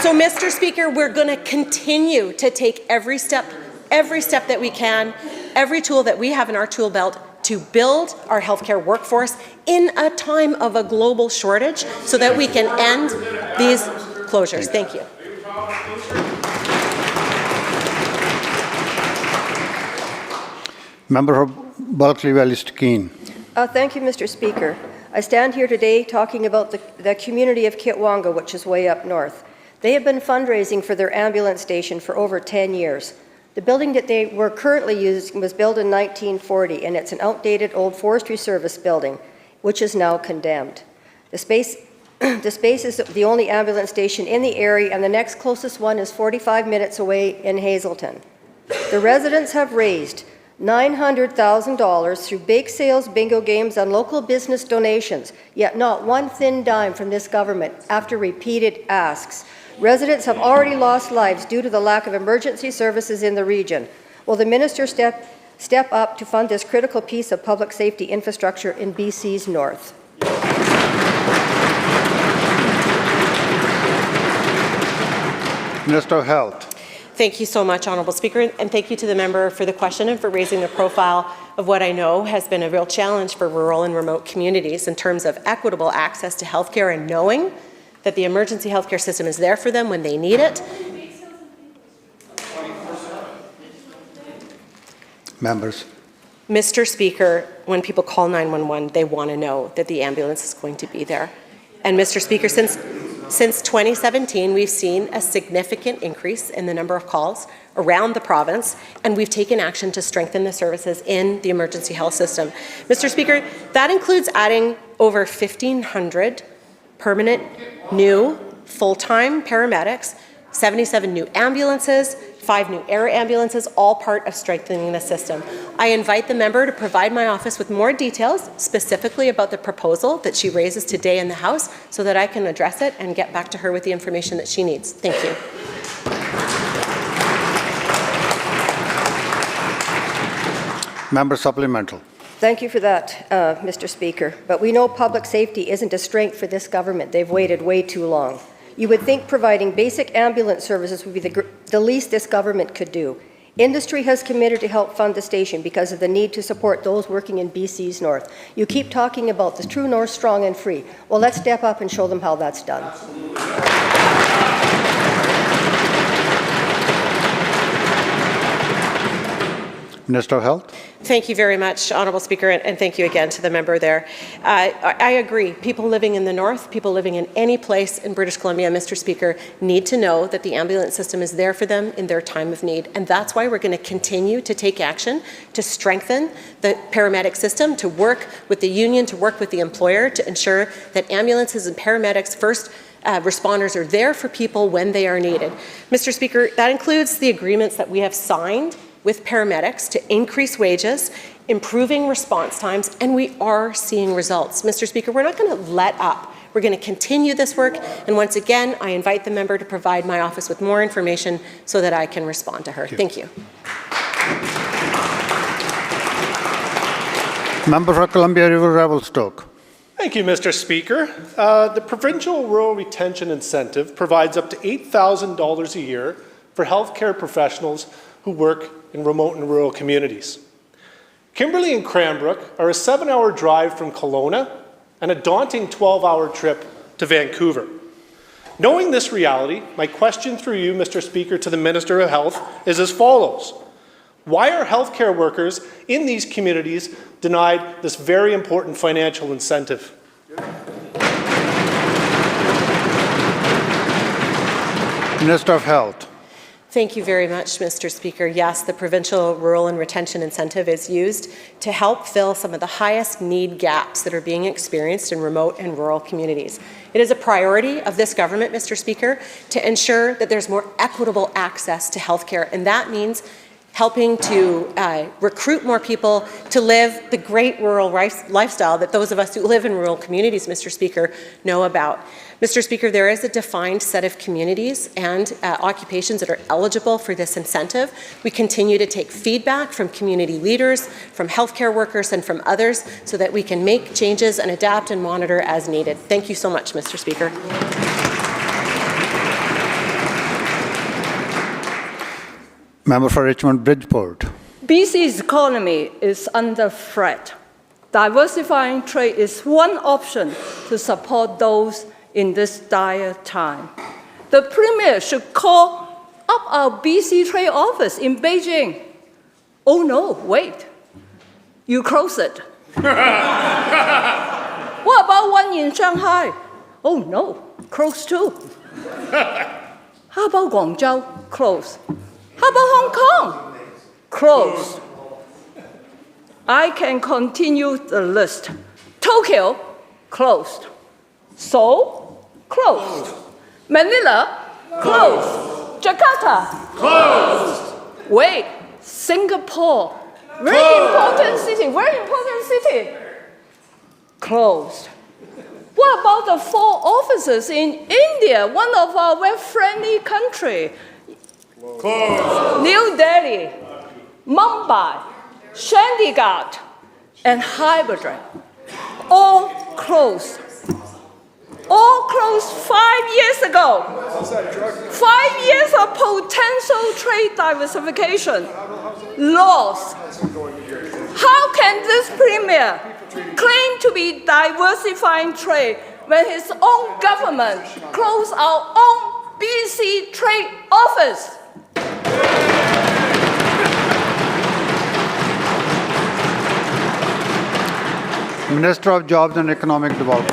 So, Mr. Speaker, we're going to continue to take every step that we can, every tool that we have in our tool belt to build our healthcare workforce in a time of a global shortage so that we can end these closures. Thank you. Member of Berkeley Valley Stikeen. Thank you, Mr. Speaker. I stand here today talking about the community of Kitwanga, which is way up north. They have been fundraising for their ambulance station for over 10 years. The building that they were currently using was built in 1940, and it's an outdated old forestry service building, which is now condemned. The space is the only ambulance station in the area, and the next closest one is 45 minutes away in Hazelton. The residents have raised $900,000 through bake sales, bingo games, and local business donations, yet not one thin dime from this government after repeated asks. Residents have already lost lives due to the lack of emergency services in the region. Will the minister step up to fund this critical piece of public safety infrastructure in BC's north? Minister of Health. Thank you so much, Honourable Speaker, and thank you to the member for the question and for raising the profile of what I know has been a real challenge for rural and remote communities in terms of equitable access to healthcare and knowing that the emergency healthcare system is there for them when they need it. Members. Mr. Speaker, when people call 911, they want to know that the ambulance is going to be there. And Mr. Speaker, since 2017, we've seen a significant increase in the number of calls around the province, and we've taken action to strengthen the services in the emergency health system. Mr. Speaker, that includes adding over 1,500 permanent new full-time paramedics, 77 new ambulances, 5 new air ambulances, all part of strengthening the system. I invite the member to provide my office with more details, specifically about the proposal that she raises today in the House, so that I can address it and get back to her with the information that she needs. Thank you. Member supplemental. Thank you for that, Mr. Speaker. But we know public safety isn't a strength for this government. They've waited way too long. You would think providing basic ambulance services would be the least this government could do. Industry has committed to help fund the station because of the need to support those working in BC's north. You keep talking about the true north, strong and free. Well, let's step up and show them how that's done. Minister of Health. Thank you very much, Honourable Speaker, and thank you again to the member there. I agree. People living in the north, people living in any place in British Columbia, Mr. Speaker, need to know that the ambulance system is there for them in their time of need. And that's why we're going to continue to take action to strengthen the paramedic system, to work with the union, to work with the employer, to ensure that ambulances and paramedics, first responders, are there for people when they are needed. Mr. Speaker, that includes the agreements that we have signed with paramedics to increase wages, improving response times, and we are seeing results. Mr. Speaker, we're not going to let up. We're going to continue this work, and once again, I invite the member to provide my office with more information so that I can respond to her. Thank you. Member for Columbia River Revelstoke. Thank you, Mr. Speaker. The Provincial Rural Retention Incentive provides up to $8,000 a year for healthcare professionals who work in remote and rural communities. Kimberley and Cranbrook are a 7-hour drive from Kelowna and a daunting 12-hour trip to Vancouver. Knowing this reality, my question through you, Mr. Speaker, to the Minister of Health is as follows. Why are healthcare workers in these communities denied this very important financial incentive? Minister of Health. Thank you very much, Mr. Speaker. Yes, the Provincial Rural and Retention Incentive is used to help fill some of the highest need gaps that are being experienced in remote and rural communities. It is a priority of this government, Mr. Speaker, to ensure that there's more equitable access to healthcare, and that means helping to recruit more people to live the great rural lifestyle that those of us who live in rural communities, Mr. Speaker, know about. Mr. Speaker, there is a defined set of communities and occupations that are eligible for this incentive. We continue to take feedback from community leaders, from healthcare workers, and from others so that we can make changes and adapt and monitor as needed. Thank you so much, Mr. Speaker. Member for Richmond Bridgeport. BC's economy is under threat. Diversifying trade is one option to support those in this dire time. The Premier should call up our BC Trade Office in Beijing. Oh no, wait, you close it. What about one in Shanghai? Oh no, close too. How about Guangzhou? Close. How about Hong Kong? Closed. I can continue the list. Tokyo, closed. Seoul, closed. Manila, closed. Jakarta, closed. Wait, Singapore, very important city, closed. What about the 4 offices in India, one of our very friendly countries? Closed. New Delhi, Mumbai, Chandigarh, and Hyderabad, all closed. All closed 5 years ago. 5 years of potential trade diversification lost. How can this Premier claim to be diversifying trade when his own government closed our own BC Trade Office? Minister of Jobs and Economic Development.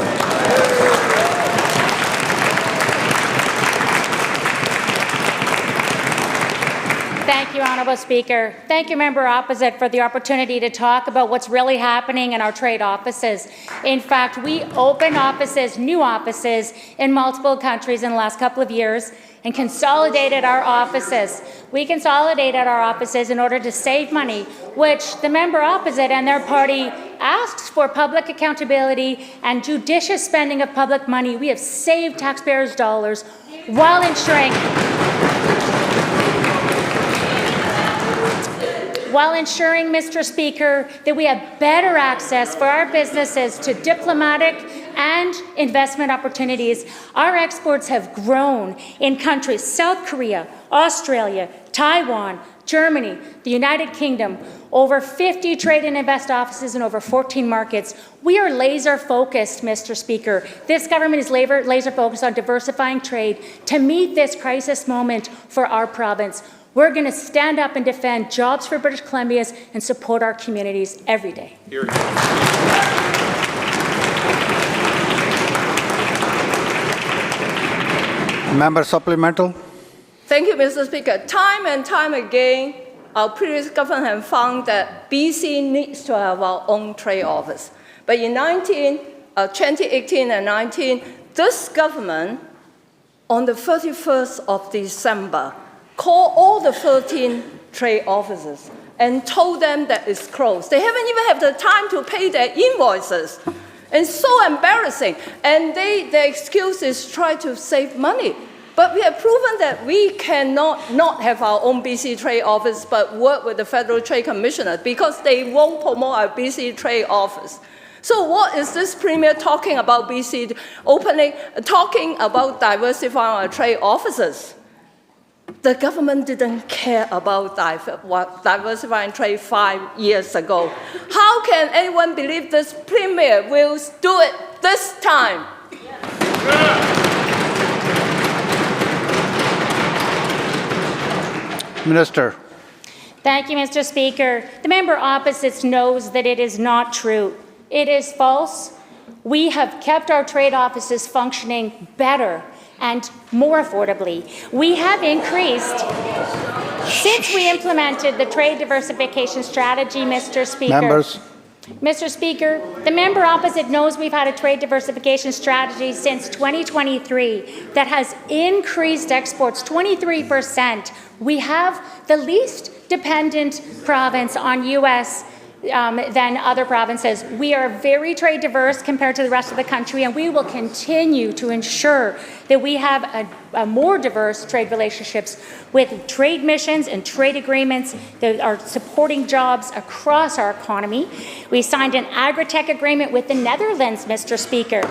Thank you, Honourable Speaker. Thank you, Member Opposite, for the opportunity to talk about what's really happening in our trade offices. In fact, we opened offices, new offices, in multiple countries in the last couple of years and consolidated our offices. We consolidated our offices in order to save money, which the Member Opposite and their party asks for public accountability and judicious spending of public money. We have saved taxpayers' dollars while ensuring Mr. Speaker, that we have better access for our businesses to diplomatic and investment opportunities. Our exports have grown in countries South Korea, Australia, Taiwan, Germany, the United Kingdom, over 50 trade and invest offices in over 14 markets. We are laser focused, Mr. Speaker. This government is laser focused on diversifying trade to meet this crisis moment for our province. We're going to stand up and defend jobs for British Columbians and support our communities every day. Here. Member supplemental. Thank you, Mr. Speaker. Time and time again, our previous government have found that BC needs to have our own trade office. But in 2018 and 19, this government, on the 31st of December, called all the 13 trade offices and told them that it's closed. They haven't even had the time to pay their invoices. And so embarrassing. And their excuse is try to save money. But we have proven that we cannot not have our own BC Trade Office, but work with the Federal Trade Commissioner because they won't promote our BC Trade Office. So what is this Premier talking about BC opening, talking about diversifying our trade offices? The government didn't care about diversifying trade 5 years ago. How can anyone believe this Premier will do it this time? Minister. Thank you, Mr. Speaker. The member opposite knows that it is not true. It is false. We have kept our trade offices functioning better and more affordably. We have increased, since we implemented the trade diversification strategy, Mr. Speaker. Members. Mr. Speaker, the member opposite knows we've had a trade diversification strategy since 2023 that has increased exports 23%. We have the least dependent province on U.S. Than other provinces. We are very trade diverse compared to the rest of the country, and we will continue to ensure that we have a more diverse trade relationships with trade missions and trade agreements that are supporting jobs across our economy. We signed an agri-tech agreement with the Netherlands, Mr. Speaker.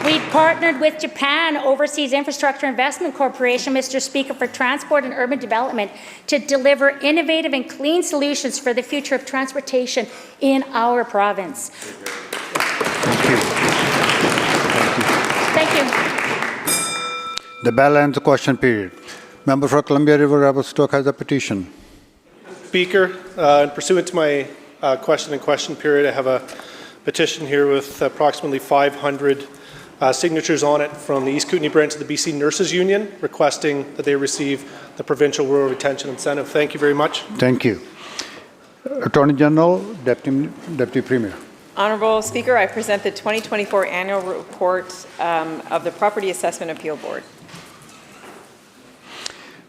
We partnered with Japan Overseas Infrastructure Investment Corporation, Mr. Speaker, for transport and urban development to deliver innovative and clean solutions for the future of transportation in our province. Thank you. The bell ends the question period. Member for Columbia River Revelstoke has a petition. Speaker, pursuant to my question period, I have a petition here with approximately 500 signatures on it from the East Kootenay branch of the BC Nurses Union, requesting that they receive the Provincial Rural Retention Incentive. Thank you very much. Thank you. Attorney General, Deputy Premier. Honourable Speaker, I present the 2024 annual report of the Property Assessment Appeal Board.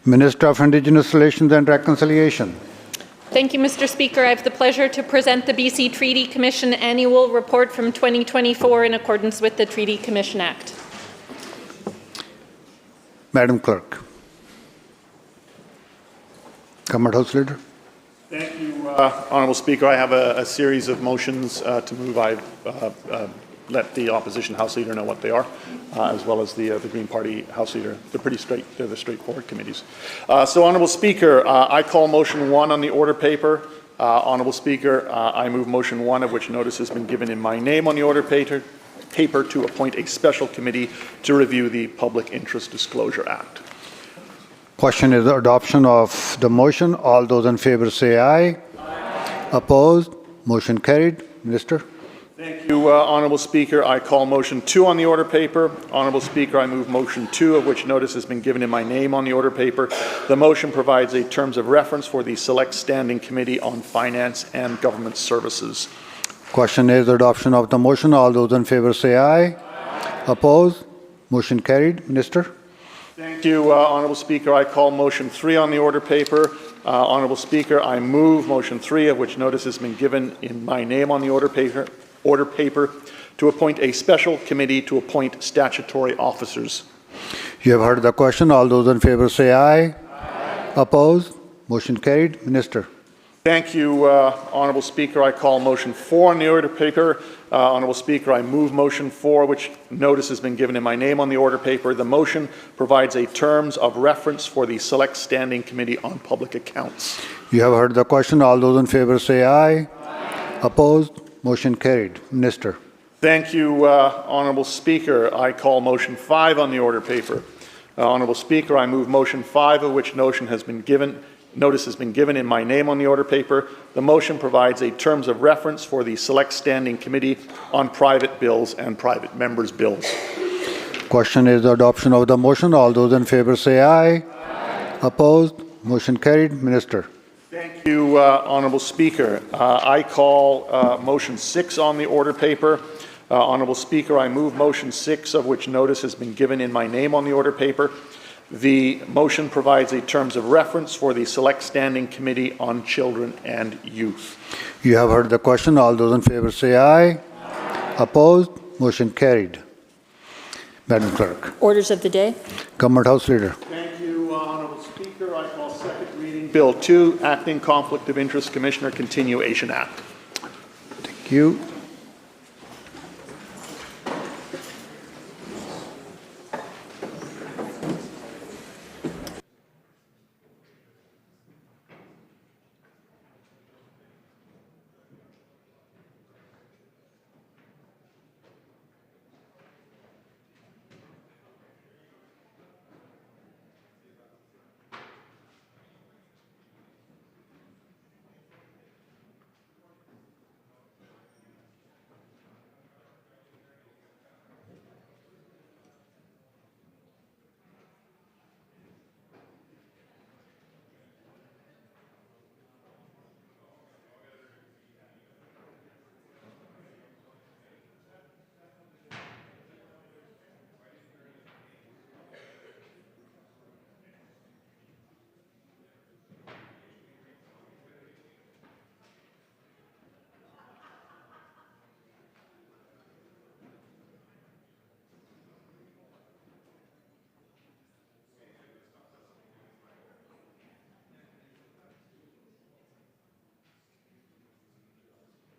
Minister of Indigenous Relations and Reconciliation. Thank you, Mr. Speaker. I have the pleasure to present the BC Treaty Commission Annual Report from 2024 in accordance with the Treaty Commission Act. Madam Clerk. Government House Leader. Thank you, Honourable Speaker. I have a series of motions to move. I've let the Opposition House Leader know what they are, as well as the Green Party House Leader. They're the straightforward committees. So, Honourable Speaker, I call motion 1 on the order paper. Honourable Speaker, I move motion 1, of which notice has been given in my name on the order paper to appoint a special committee to review the Public Interest Disclosure Act. Question is the adoption of the motion. All those in favor say aye. Aye. Opposed? Motion carried. Minister. Thank you, Honourable Speaker. I call motion 2 on the order paper. Honourable Speaker, I move motion 2, of which notice has been given in my name on the order paper. The motion provides a terms of reference for the Select Standing Committee on Finance and Government Services. Question is the adoption of the motion. All those in favor say aye. Aye. Opposed? Motion carried. Minister. Thank you, Honourable Speaker. I call motion 3 on the order paper. Honourable Speaker, I move motion 3, of which notice has been given in my name on the order paper to appoint a special committee to appoint statutory officers. You have heard the question. All those in favor say aye. Aye. Opposed? Motion carried. Minister. Thank you, Honourable Speaker. I call motion 4 on the order paper. Honourable Speaker, I move motion 4, which notice has been given in my name on the order paper. The motion provides a terms of reference for the Select Standing Committee on Public Accounts. You have heard the question. All those in favor say aye. Aye. Opposed? Motion carried. Minister. Thank you, Honourable Speaker. I call motion 5 on the order paper. Honourable Speaker, I move motion 5, of which notice has been given in my name on the order paper. The motion provides a terms of reference for the Select Standing Committee on Private Bills and Private Members' Bills. Question is the adoption of the motion. All those in favor say aye. Aye. Opposed? Motion carried. Minister. Thank you, Honourable Speaker. I call motion 6 on the order paper. Honourable Speaker, I move motion 6, of which notice has been given in my name on the order paper. The motion provides a terms of reference for the Select Standing Committee on Children and Youth. You have heard the question. All those in favor say aye. Aye. Opposed? Motion carried. Madam Clerk. Orders of the day. Government House Leader. Thank you, Honourable Speaker. I call second reading Bill 2, Acting Conflict of Interest Commissioner Continuation Act. Thank you.